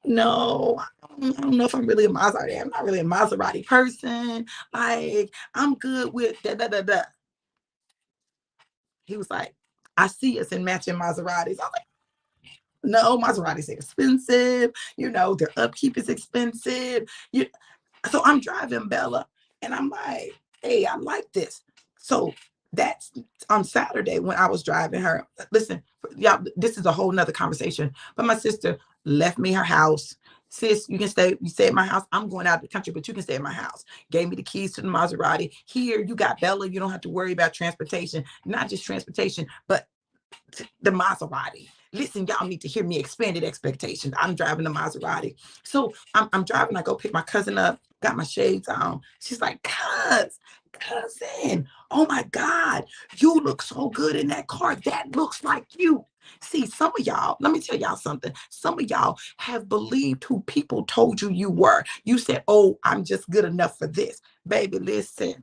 no, I don't know if I'm really a Maserati. I'm not really a Maserati person. Like, I'm good with da da da da. He was like, I see us in matching Maseratis. I was like, no, Maseratis are expensive. Their upkeep is expensive. So I'm driving Bella, and I'm like, hey, I like this. So that's on Saturday when I was driving her. Listen, y'all, this is a whole nother conversation. But my sister left me her house. Sis, you can stay. You stay at my house. I'm going out of the country, but you can stay at my house. Gave me the keys to the Maserati. Here, you got Bella. You don't have to worry about transportation. Not just transportation, but the Maserati. Listen, y'all need to hear me. Expanded expectations. I'm driving the Maserati. So I'm driving. I go pick my cousin up. Got my shades on. She's like, cousin, oh my God, you look so good in that car. That looks like you. See, some of y'all, let me tell y'all something. Some of y'all have believed who people told you were. You said, oh, I'm just good enough for this. Baby, listen.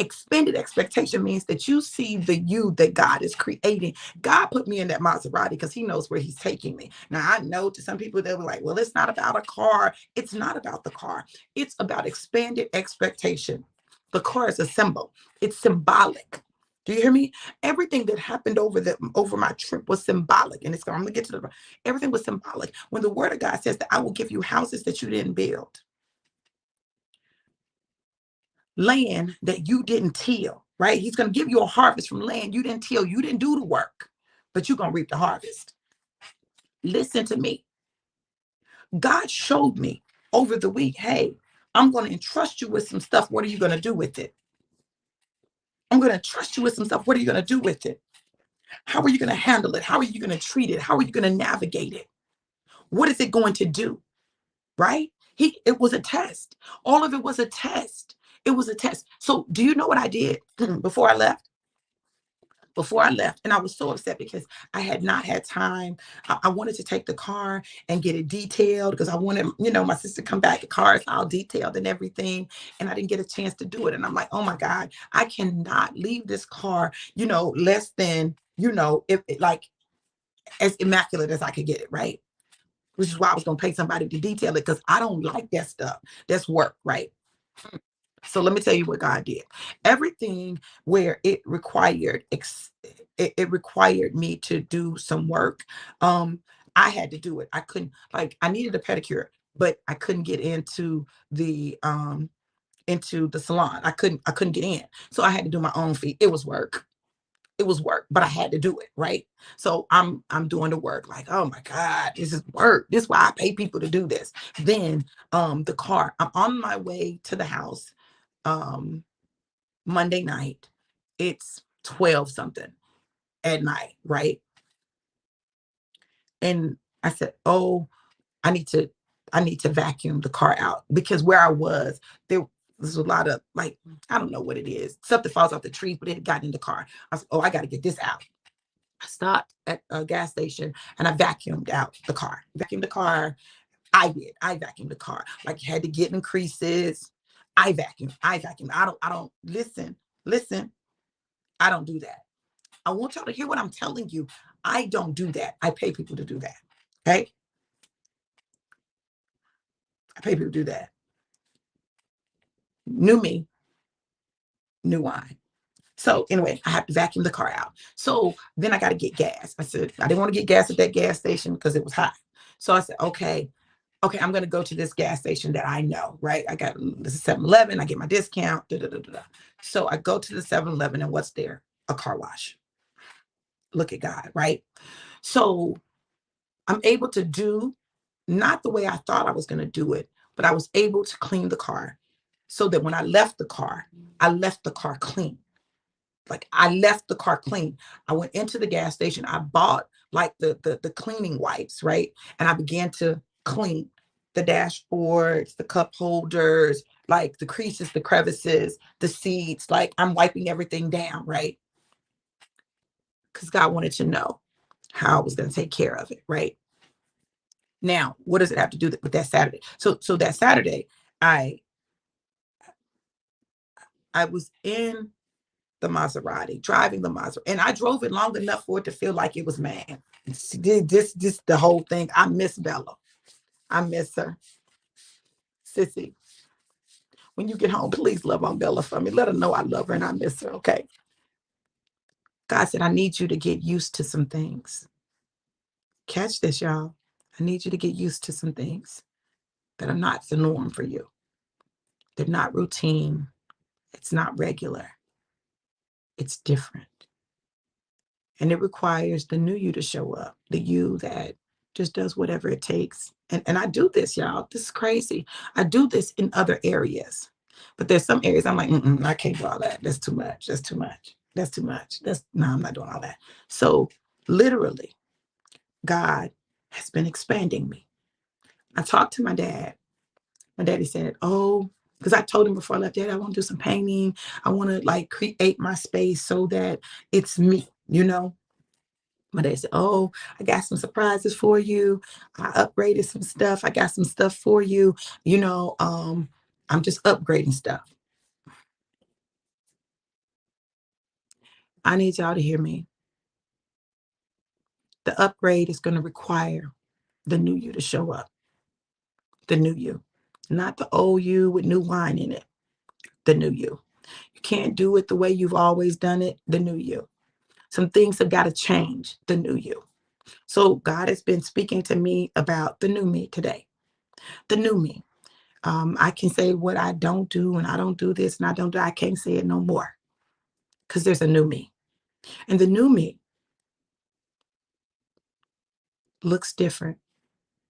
Expanded expectation means that you see the you that God is creating. God put me in that Maserati because he knows where he's taking me. Now, I know to some people, they'll be like, well, it's not about a car. It's not about the car. It's about expanded expectation. The car is a symbol. It's symbolic. Do you hear me? Everything that happened over my trip was symbolic. And I'm going to get to everything was symbolic. When the word of God says that I will give you houses that you didn't build, land that you didn't till, right? He's going to give you a harvest from land you didn't till. You didn't do the work, but you're going to reap the harvest. Listen to me. God showed me over the week, hey, I'm going to entrust you with some stuff. What are you going to do with it? I'm going to trust you with some stuff. What are you going to do with it? How are you going to handle it? How are you going to treat it? How are you going to navigate it? What is it going to do? Right? It was a test. All of it was a test. It was a test. So do you know what I did before I left? Before I left, and I was so upset because I had not had time. I wanted to take the car and get it detailed because I wanted, my sister to come back. The car is all detailed and everything, and I didn't get a chance to do it. And I'm like, oh my God, I cannot leave this car, less than, if like as immaculate as I could get it, right? Which is why I was gonna pay somebody to detail it because I don't like that stuff. That's work, right? So let me tell you what God did. Everything where it required me to do some work. I had to do it. I couldn't, like, I needed a pedicure, but I couldn't get into the salon. I couldn't get in. So I had to do my own feet. It was work. It was work, but I had to do it, right? So I'm doing the work, like, oh my God, this is work. This is why I pay people to do this. Then the car, I'm on my way to the house um Monday night. It's 12 something at night, right? And I said, oh, I need to vacuum the car out because where I was, there's a lot of, like, I don't know what it is. Something falls off the trees, but it got in the car. I said, oh, I got to get this out. I stopped at a gas station and I vacuumed out the car. Vacuumed the car. I did. I vacuumed the car. Like, you had to get in creases. I vacuum. I vacuum. I don't listen. I don't do that. I want y'all to hear what I'm telling you. I don't do that. I pay people to do that. Okay? I pay people to do that. New me, new wine. So anyway, I have to vacuum the car out. So then I got to get gas. I said, I didn't want to get gas at that gas station because it was hot. So I said, okay, I'm going to go to this gas station that I know, right? I got this is 7-Eleven. I get my discount. Da, da, da, da, da. So I go to the 7-Eleven and what's there? A car wash. Look at God, right? So I'm able to do not the way I thought I was going to do it, but I was able to clean the car so that when I left the car clean. Like, I left the car clean. I went into the gas station. I bought like the cleaning wipes, right? And I began to clean the dashboards, the cup holders, like the creases, the crevices, the seats. Like, I'm wiping everything down, right? Because God wanted to know how I was going to take care of it, right? Now, what does it have to do with that Saturday? So that Saturday, I I was in the Maserati, driving the Maserati, and I drove it long enough for it to feel like it was mine. This the whole thing. I miss Bella. I miss her. Sissy, when you get home, please love on Bella for me. Let her know I love her and I miss her, okay? God said, I need you to get used to some things. Catch this, y'all. I need you to get used to some things that are not the norm for you. They're not routine. It's not regular. It's different. And it requires the new you to show up, the you that just does whatever it takes. And I do this, y'all. This is crazy. I do this in other areas. But there's some areas I'm like, I can't do all that. That's too much. That's too much. That's too much. No, I'm not doing all that. So literally, God has been expanding me. I talked to my dad. My daddy said, oh, because I told him before I left, Dad, I want to do some painting. I want to like create my space so that it's me, My dad said, oh, I got some surprises for you. I upgraded some stuff. I got some stuff for you. I'm just upgrading stuff. I need y'all to hear me. The upgrade is going to require the new you to show up. The new you, not the old you with new wine in it. The new you. You can't do it the way you've always done it. The new you. Some things have got to change. The new you. So God has been speaking to me about the new me today. The new me. I can say what I don't do and I don't do this and I don't do, I can't say it no more because there's a new me. And the new me looks different,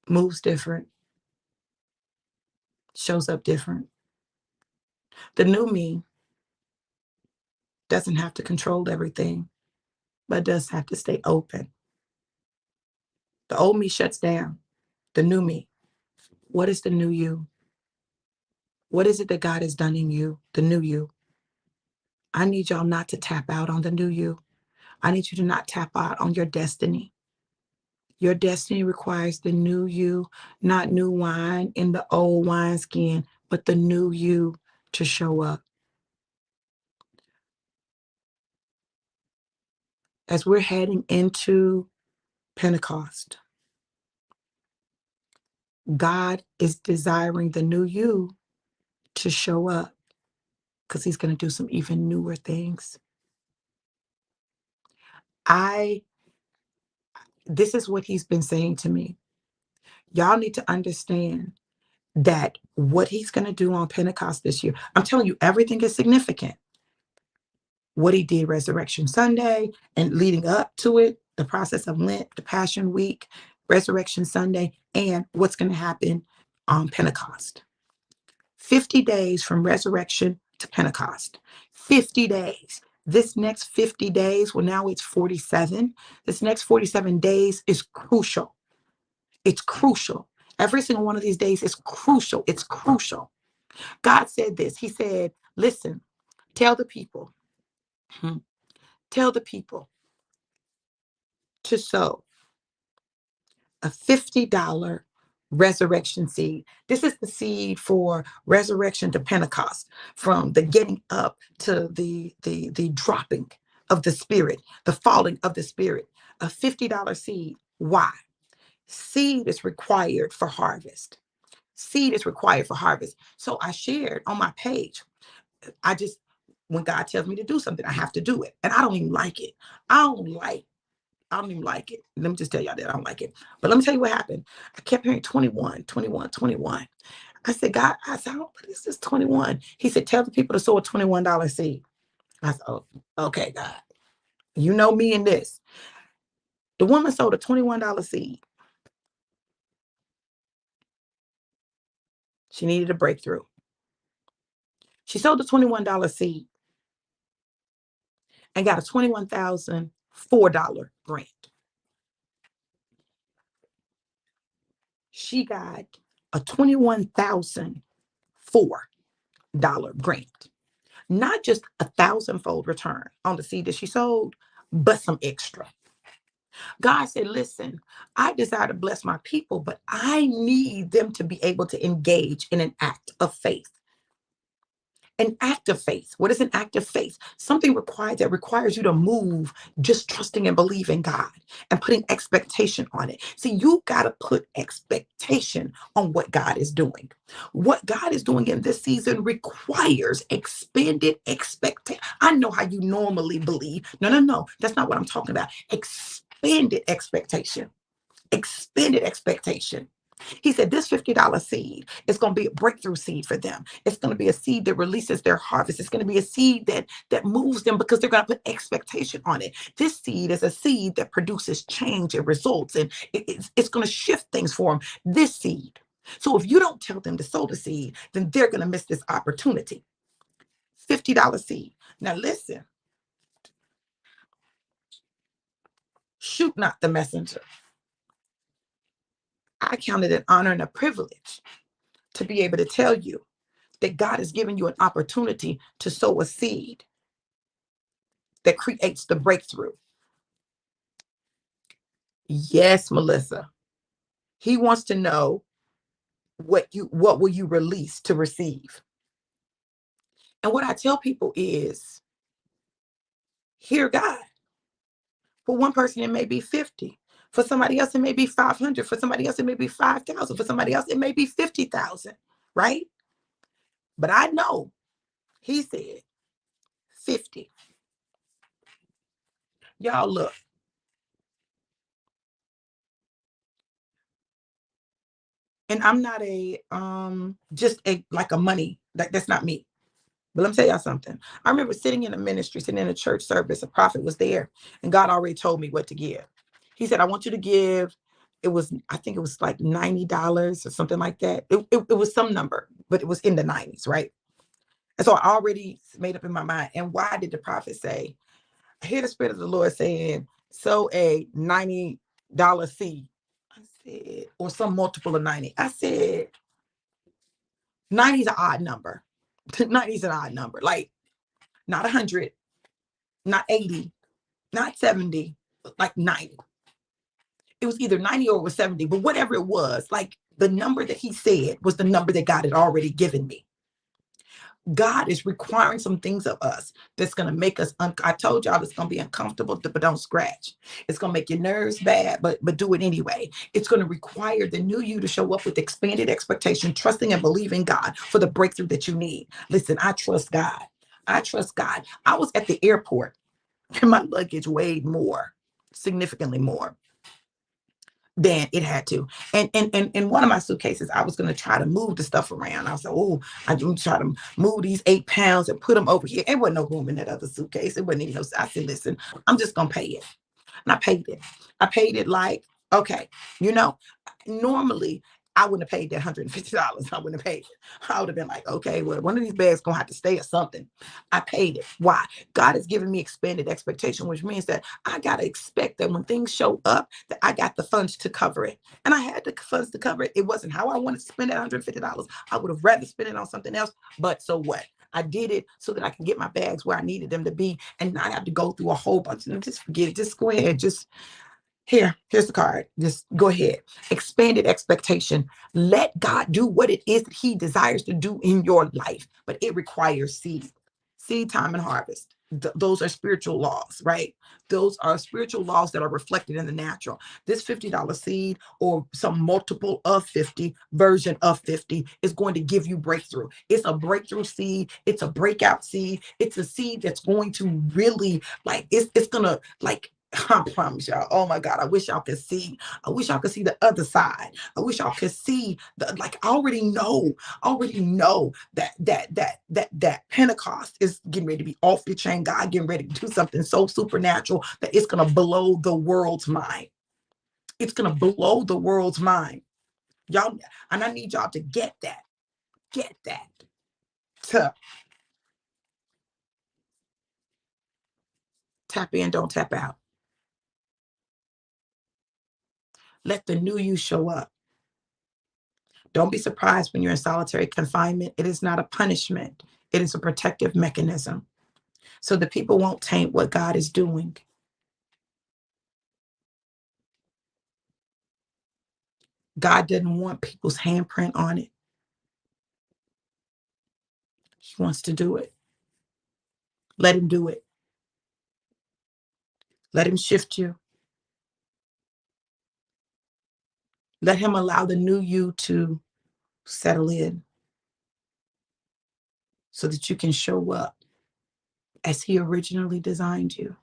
moves different, shows up different. The new me doesn't have to control everything, but does have to stay open. The old me shuts down. The new me. What is the new you? What is it that God has done in you? The new you. I need y'all not to tap out on the new you. I need you to not tap out on your destiny. Your destiny requires the new you, not new wine in the old wineskin, but the new you to show up. As we're heading into Pentecost, God is desiring the new you to show up because he's going to do some even newer things. This is what he's been saying to me. Y'all need to understand that what he's going to do on Pentecost this year, I'm telling you, everything is significant. What he did Resurrection Sunday and leading up to it, the process of Lent, the Passion Week, Resurrection Sunday, and what's going to happen on Pentecost. 50 days from resurrection to Pentecost. 50 days. This next 50 days, well, now it's 47. This next 47 days is crucial. It's crucial. Every single one of these days is crucial. It's crucial. God said this. He said, listen, tell the people, tell the people to sow a $50 resurrection seed. This is the seed for resurrection to Pentecost, from the getting up to the dropping of the Spirit, the falling of the Spirit. A $50 seed. Why? Seed is required for harvest. Seed is required for harvest. So I shared on my page. When God tells me to do something, I have to do it. And I don't even like it. I don't even like it. Let me just tell y'all that I don't like it. But let me tell you what happened. I kept hearing 21, 21, 21. I said, God, what is this 21? He said, tell the people to sow a $21 seed. I said, oh, okay, God. You know me and this. The woman sold a $21 seed. She needed a breakthrough. She sold the $21 seed and got a $21,004 grant. She got a $21,004 grant. Not just a thousandfold return on the seed that she sold, but some extra. God said, listen, I desire to bless my people, but I need them to be able to engage in an act of faith. An act of faith. What is an act of faith? Something that requires you to move just trusting and believing God and putting expectation on it. See, you got to put expectation on what God is doing. What God is doing in this season requires expanded expectation. I know how you normally believe. No. That's not what I'm talking about. Expanded expectation. Expanded expectation. He said this $50 seed is going to be a breakthrough seed for them. It's going to be a seed that releases their harvest. It's going to be a seed that moves them because they're going to put expectation on it. This seed is a seed that produces change and results, and it's going to shift things for them. This seed. So if you don't tell them to sow the seed, then they're going to miss this opportunity. $50 seed. Now listen. Shoot not the messenger. I count it an honor and a privilege to be able to tell you that God has given you an opportunity to sow a seed that creates the breakthrough. Yes, Melissa. He wants to know what will you release to receive. And what I tell people is, hear God. For one person, it may be 50. For somebody else, it may be 500. For somebody else, it may be 5,000. For somebody else, it may be 50,000, right? But I know he said 50. Y'all look. And I'm not like a money, that's not me. But let me tell y'all something. I remember sitting in a ministry, sitting in a church service, a prophet was there, and God already told me what to give. He said, I want you to give. I think it was like $90 or something like that. It was some number, but it was in the 90s, right? And so I already made up in my mind. And why did the prophet say, I hear the Spirit of the Lord saying, sow a $90 seed. I said, or some multiple of 90. I said, 90 is an odd number. 90 is an odd number. Like, not 100, not 80, not 70, like 90. It was either 90 or it was 70, but whatever it was, like the number that he said was the number that God had already given me. God is requiring some things of us that's going to make us, I told y'all it's going to be uncomfortable, but don't scratch. It's going to make your nerves bad, but do it anyway. It's going to require the new you to show up with expanded expectation, trusting and believing God for the breakthrough that you need. Listen, I trust God. I trust God. I was at the airport and my luggage weighed more, significantly more than it had to. And in one of my suitcases, I was going to try to move the stuff around. I was like, oh, I'm going to try to move these 8 pounds and put them over here. There wasn't no room in that other suitcase. It wasn't even no, I said, listen, I'm just going to pay it. And I paid it. I paid it like, okay, you know, normally I wouldn't have paid that $150. I wouldn't have paid it. I would have been like, okay, well, one of these bags gonna have to stay or something. I paid it. Why? God has given me expanded expectation, which means that I gotta expect that when things show up, that I got the funds to cover it. And I had the funds to cover it. It wasn't how I wanted to spend that $150. I would have rather spent it on something else. But so what? I did it so that I can get my bags where I needed them to be and not have to go through a whole bunch of them. Just forget it. Just go ahead. Just here's the card. Just go ahead. Expanded expectation. Let God do what it is that he desires to do in your life, but it requires seed time and harvest. Those are spiritual laws, right? Those are spiritual laws that are reflected in the natural. This $50 seed or some multiple of 50 version of 50 is going to give you breakthrough. It's a breakthrough seed. It's a breakout seed. It's a seed that's going to really like, it's going to like, I promise y'all. Oh my God. I wish y'all could see. I wish y'all could see the other side. I wish y'all could see the, like, I already know that Pentecost is getting ready to be off the chain. God getting ready to do something so supernatural that it's going to blow the world's mind. It's going to blow the world's mind. Y'all, and I need y'all to get that. Get that. To tap in, don't tap out. Let the new you show up. Don't be surprised when you're in solitary confinement. It is not a punishment. It is a protective mechanism. So the people won't taint what God is doing. God doesn't want people's handprint on it. He wants to do it. Let him do it. Let him shift you. Let him allow the new you to settle in so that you can show up as he originally designed you.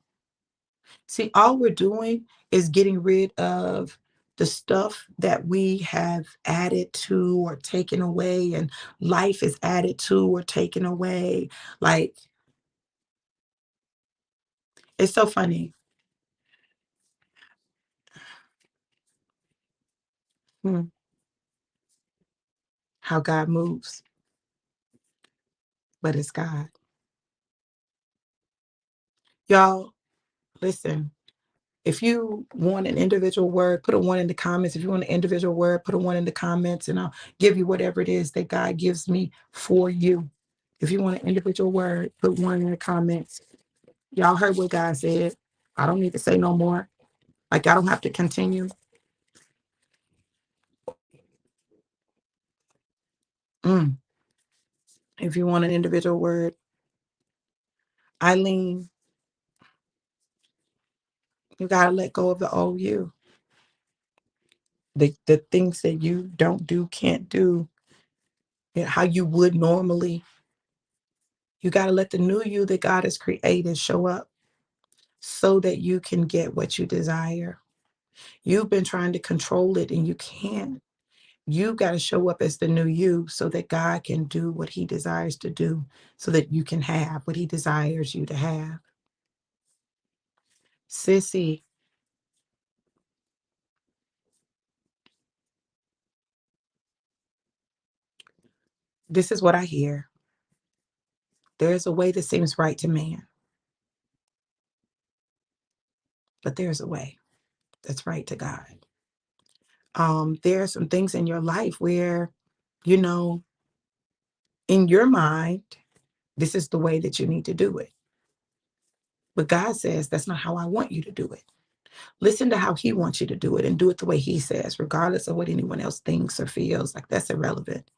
See, all we're doing is getting rid of the stuff that we have added to or taken away, and life is added to or taken away. Like, it's so funny. Hmm, how God moves, but it's God. Y'all, listen. If you want an individual word, put a one in the comments. If you want an individual word, put a one in the comments, and I'll give you whatever it is that God gives me for you. If you want an individual word, put one in the comments. Y'all heard what God said. I don't need to say no more. Like, I don't have to continue. Mm. If you want an individual word, Eileen, you got to let go of the old you. The things that you don't do, can't do, how you would normally. You got to let the new you that God has created show up so that you can get what you desire. You've been trying to control it and you can't. You got to show up as the new you so that God can do what he desires to do, so that you can have what he desires you to have. Sissy, this is what I hear. There's a way that seems right to man, but there's a way that's right to God. There are some things in your life where, you know, in your mind, this is the way that you need to do it. But God says, that's not how I want you to do it. Listen to how he wants you to do it and do it the way he says, regardless of what anyone else thinks or feels. Like, that's irrelevant.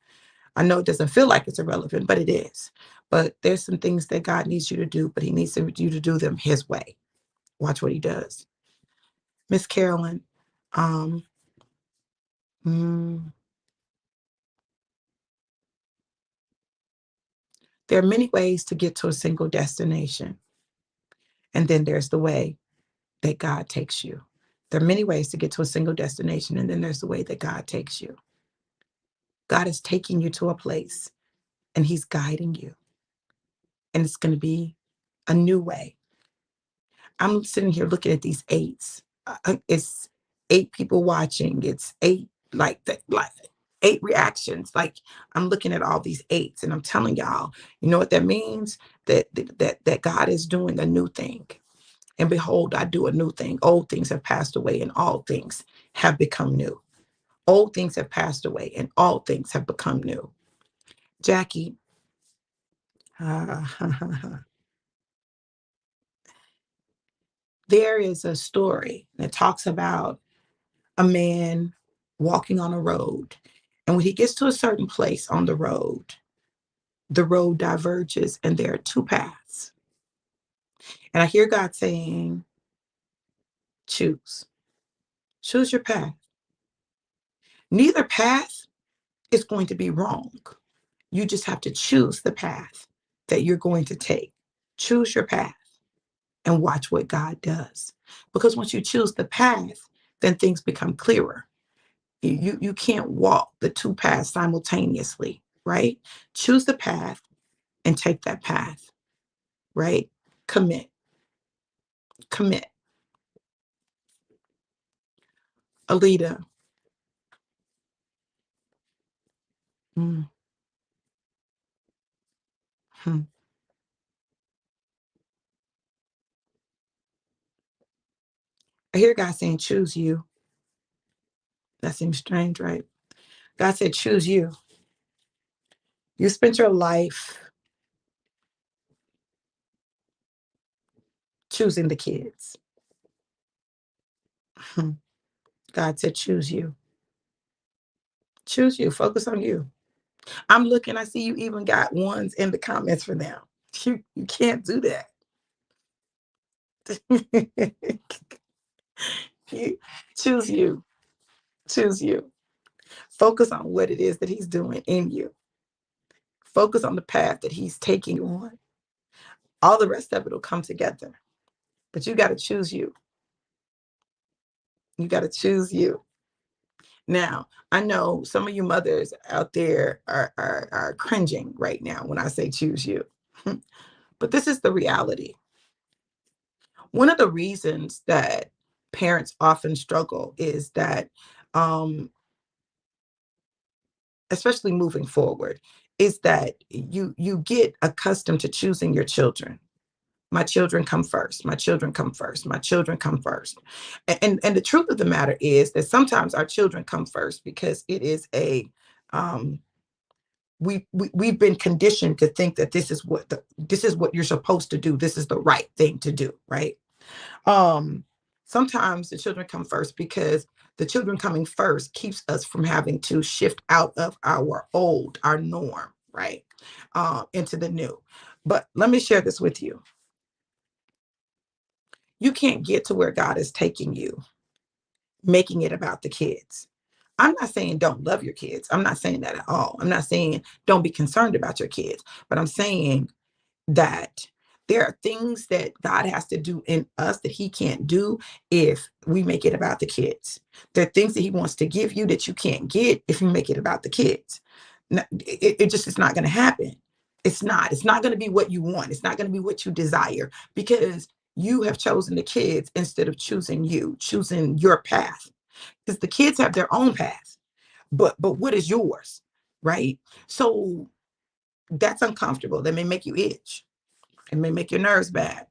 I know it doesn't feel like it's irrelevant, but it is. But there's some things that God needs you to do, but he needs you to do them his way. Watch what he does. Miss Carolyn, um, mm, there are many ways to get to a single destination. And then there's the way that God takes you. There are many ways to get to a single destination, and then there's the way that God takes you. God is taking you to a place, and he's guiding you, and it's going to be a new way. I'm sitting here looking at these eights. It's 8 people watching. It's like 8 reactions. Like, I'm looking at all these eights, and I'm telling y'all, you know what that means? That God is doing a new thing. And behold, I do a new thing. Old things have passed away, and all things have become new. Old things have passed away, and all things have become new. Jackie, there is a story that talks about a man walking on a road. And when he gets to a certain place on the road diverges, and there are 2 paths. And I hear God saying, choose. Choose your path. Neither path is going to be wrong. You just have to choose the path that you're going to take. Choose your path and watch what God does. Because once you choose the path, then things become clearer. You can't walk the 2 paths simultaneously, right? Choose the path and take that path, right? Commit, commit. Alita, mm, hmm. I hear God saying, choose you. That seems strange, right? God said, choose you. You spent your life choosing the kids. Hmm. God said, choose you. Choose you. Focus on you. I'm looking, I see you even got ones in the comments for them. You can't do that. You choose you. Choose you. Focus on what it is that he's doing in you. Focus on the path that he's taking you on. All the rest of it will come together. But you got to choose you. You got to choose you. Now, I know some of you mothers out there are cringing right now when I say choose you. But this is the reality. One of the reasons that parents often struggle is that, um, especially moving forward, is that you get accustomed to choosing your children. My children come first. My children come first. My children come first. And the truth of the matter is that sometimes our children come first because it is a we've been conditioned to think that this is what you're supposed to do. This is the right thing to do, right? Um, Sometimes the children come first because the children coming first keeps us from having to shift out of our norm, right? Into the new. But let me share this with you. You can't get to where God is taking you, making it about the kids. I'm not saying don't love your kids. I'm not saying that at all. I'm not saying don't be concerned about your kids, but I'm saying that there are things that God has to do in us that he can't do if we make it about the kids. There are things that he wants to give you that you can't get if you make it about the kids. It just is not going to happen. It's not going to be what you want. It's not going to be what you desire because you have chosen the kids instead of choosing your path. Because the kids have their own path, but what is yours, right? So That's uncomfortable. That may make you itch. It may make your nerves bad,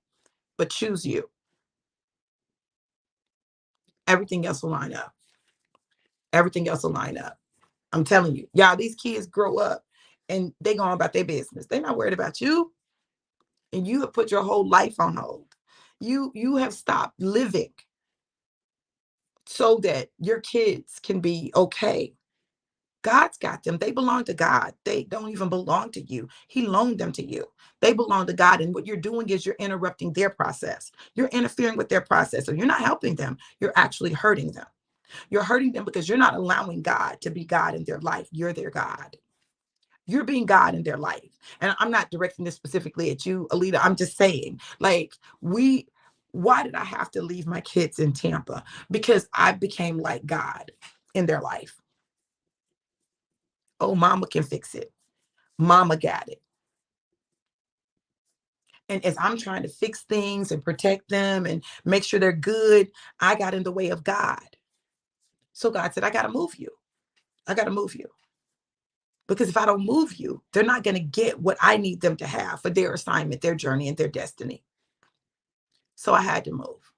but choose you. Everything else will line up. Everything else will line up. I'm telling you, y'all, these kids grow up and they go on about their business. They're not worried about you. And you have put your whole life on hold. You have stopped living so that your kids can be okay. God's got them. They belong to God. They don't even belong to you. He loaned them to you. They belong to God. And what you're doing is you're interrupting their process. You're interfering with their process. So you're not helping them. You're actually hurting them. You're hurting them because you're not allowing God to be God in their life. You're their God. You're being God in their life. And I'm not directing this specifically at you, Alita. I'm just saying, like, why did I have to leave my kids in Tampa? Because I became like God in their life. Oh, mama can fix it. Mama got it. And as I'm trying to fix things and protect them and make sure they're good, I got in the way of God. So God said, I got to move you. I got to move you. Because if I don't move you, they're not going to get what I need them to have for their assignment, their journey, and their destiny. So I had to move.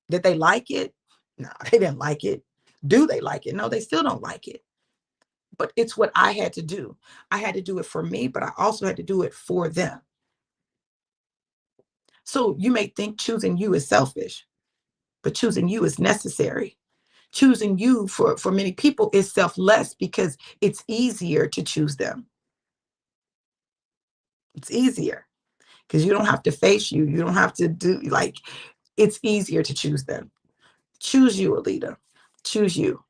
Did they like it? No, they didn't like it. Do they like it? No, they still don't like it. But it's what I had to do. I had to do it for me, but I also had to do it for them. So you may think choosing you is selfish, but choosing you is necessary. Choosing you for many people is selfless because it's easier to choose them. It's easier because you don't have to face you. You don't have to do like, it's easier to choose them. Choose you, Alita. Choose you.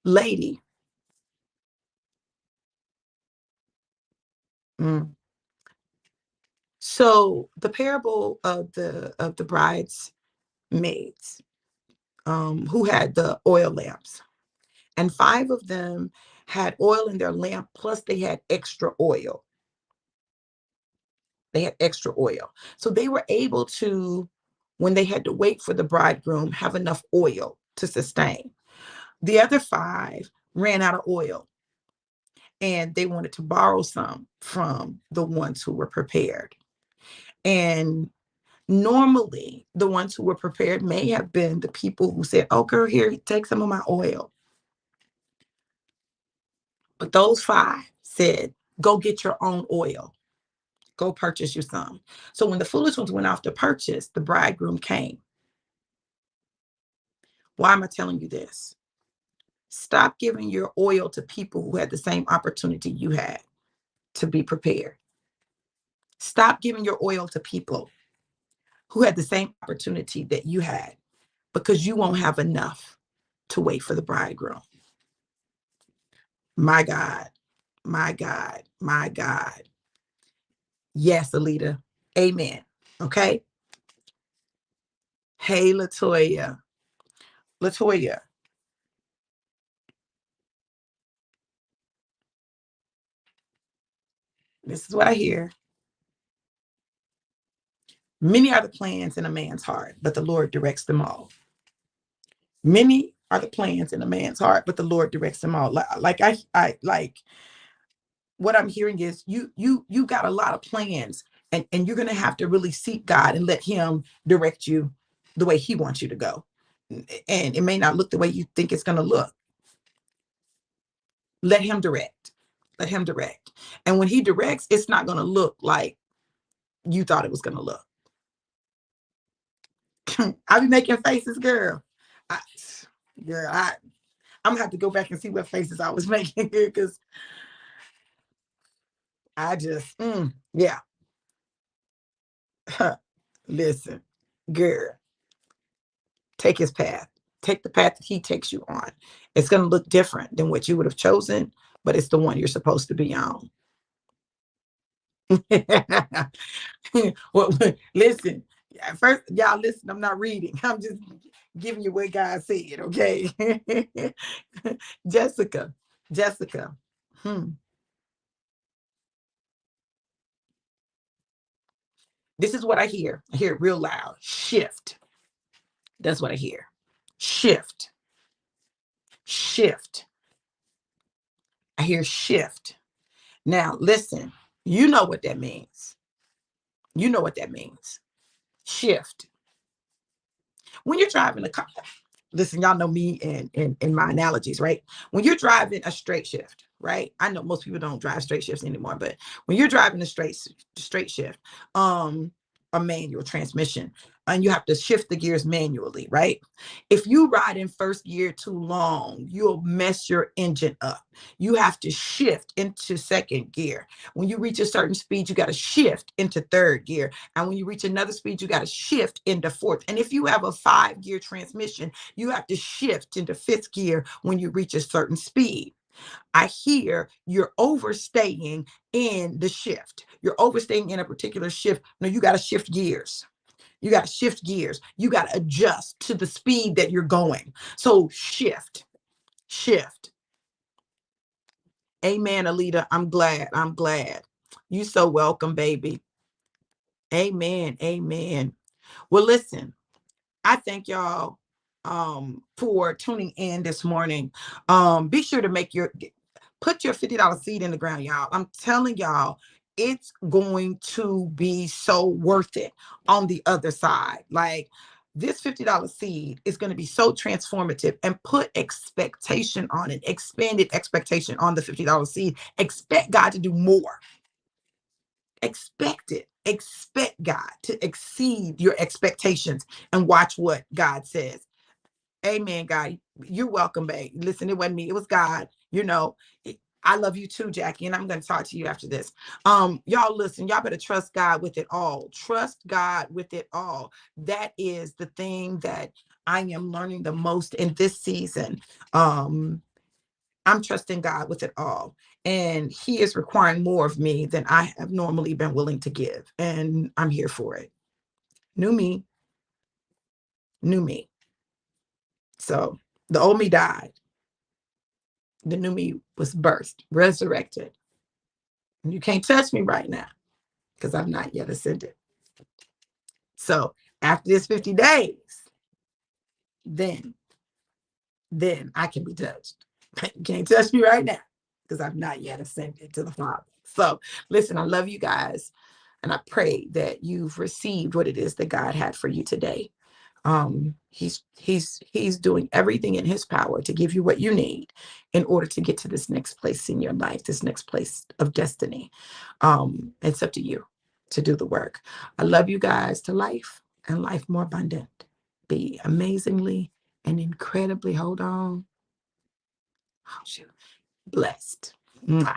Lady. Mm. So the parable of the bridesmaids, who had the oil lamps, and 5 of them had oil in their lamp, plus they had extra oil. They had extra oil. So they were able to, when they had to wait for the bridegroom, have enough oil to sustain. The other 5 ran out of oil and they wanted to borrow some from the ones who were prepared. And normally, the ones who were prepared may have been the people who said, oh, girl, here, take some of my oil. But those 5 said, go get your own oil. Go purchase you some. So when the foolish ones went off to purchase, the bridegroom came. Why am I telling you this? Stop giving your oil to people who had the same opportunity you had to be prepared. Stop giving your oil to people who had the same opportunity that you had, because you won't have enough to wait for the bridegroom. My God, my God, my God. Yes, Alita. Amen. Okay. Hey, Latoya. Latoya, this is what I hear. Many are the plans in a man's heart, but the Lord directs them all. Many are the plans in a man's heart, but the Lord directs them all. I like what I'm hearing is you got a lot of plans, and you're gonna have to really seek God and let Him direct you the way He wants you to go. And it may not look the way you think it's gonna look. Let Him direct. Let Him direct. And when He directs, it's not gonna look like you thought it was gonna look. I be making faces, girl. I, girl, I'm gonna have to go back and see what faces I was making here because I just, yeah. Listen, girl, take His path. Take the path that He takes you on. It's gonna look different than what you would have chosen, but it's the one you're supposed to be on. Well, listen. First, y'all listen. I'm not reading. I'm just giving you what God said. Okay, Jessica. Jessica. Hmm. This is what I hear. I hear it real loud. Shift. That's what I hear. Shift. Shift. I hear shift. Now, listen, you know what that means. You know what that means. Shift. When you're driving a car, listen, y'all know me and my analogies, right? When you're driving a straight shift, right? I know most people don't drive straight shifts anymore, but when you're driving a straight shift, a manual transmission, and you have to shift the gears manually, right? If you ride in first gear too long, you'll mess your engine up. You have to shift into second gear. When you reach a certain speed, you got to shift into third gear. And when you reach another speed, you got to shift into fourth. And if you have a 5-gear transmission, you have to shift into fifth gear when you reach a certain speed. I hear you're overstaying in the shift. You're overstaying in a particular shift. No, you got to shift gears. You got to shift gears. You got to adjust to the speed that you're going. So shift. Amen, Alita. I'm glad. You so welcome, baby. Amen. Well, listen, I thank y'all for tuning in this morning. Be sure to put your $50 seed in the ground, y'all. I'm telling y'all, it's going to be so worth it on the other side. Like, this $50 seed is going to be so transformative, and put expectation on it, expanded expectation on the $50 seed. Expect God to do more. Expect it. Expect God to exceed your expectations, and watch what God says. Amen, God. You're welcome, babe. Listen, it wasn't me. It was God. I love you too, Jackie, and I'm going to talk to you after this. Y'all listen, y'all better trust God with it all. Trust God with it all. That is the thing that I am learning the most in this season. I'm trusting God with it all. And he is requiring more of me than I have normally been willing to give. And I'm here for it. New me. So the old me died. The new me was birthed, resurrected. And you can't touch me right now because I'm not yet ascended. So after this 50 days, then I can be touched. You can't touch me right now because I've not yet ascended to the Father. So listen, I love you guys. And I pray that you've received what it is that God had for you today. He's doing everything in his power to give you what you need in order to get to this next place in your life, this next place of destiny. It's up to you to do the work. I love you guys to life, and life more abundant. Be amazingly and incredibly, hold on, blessed. Mwah.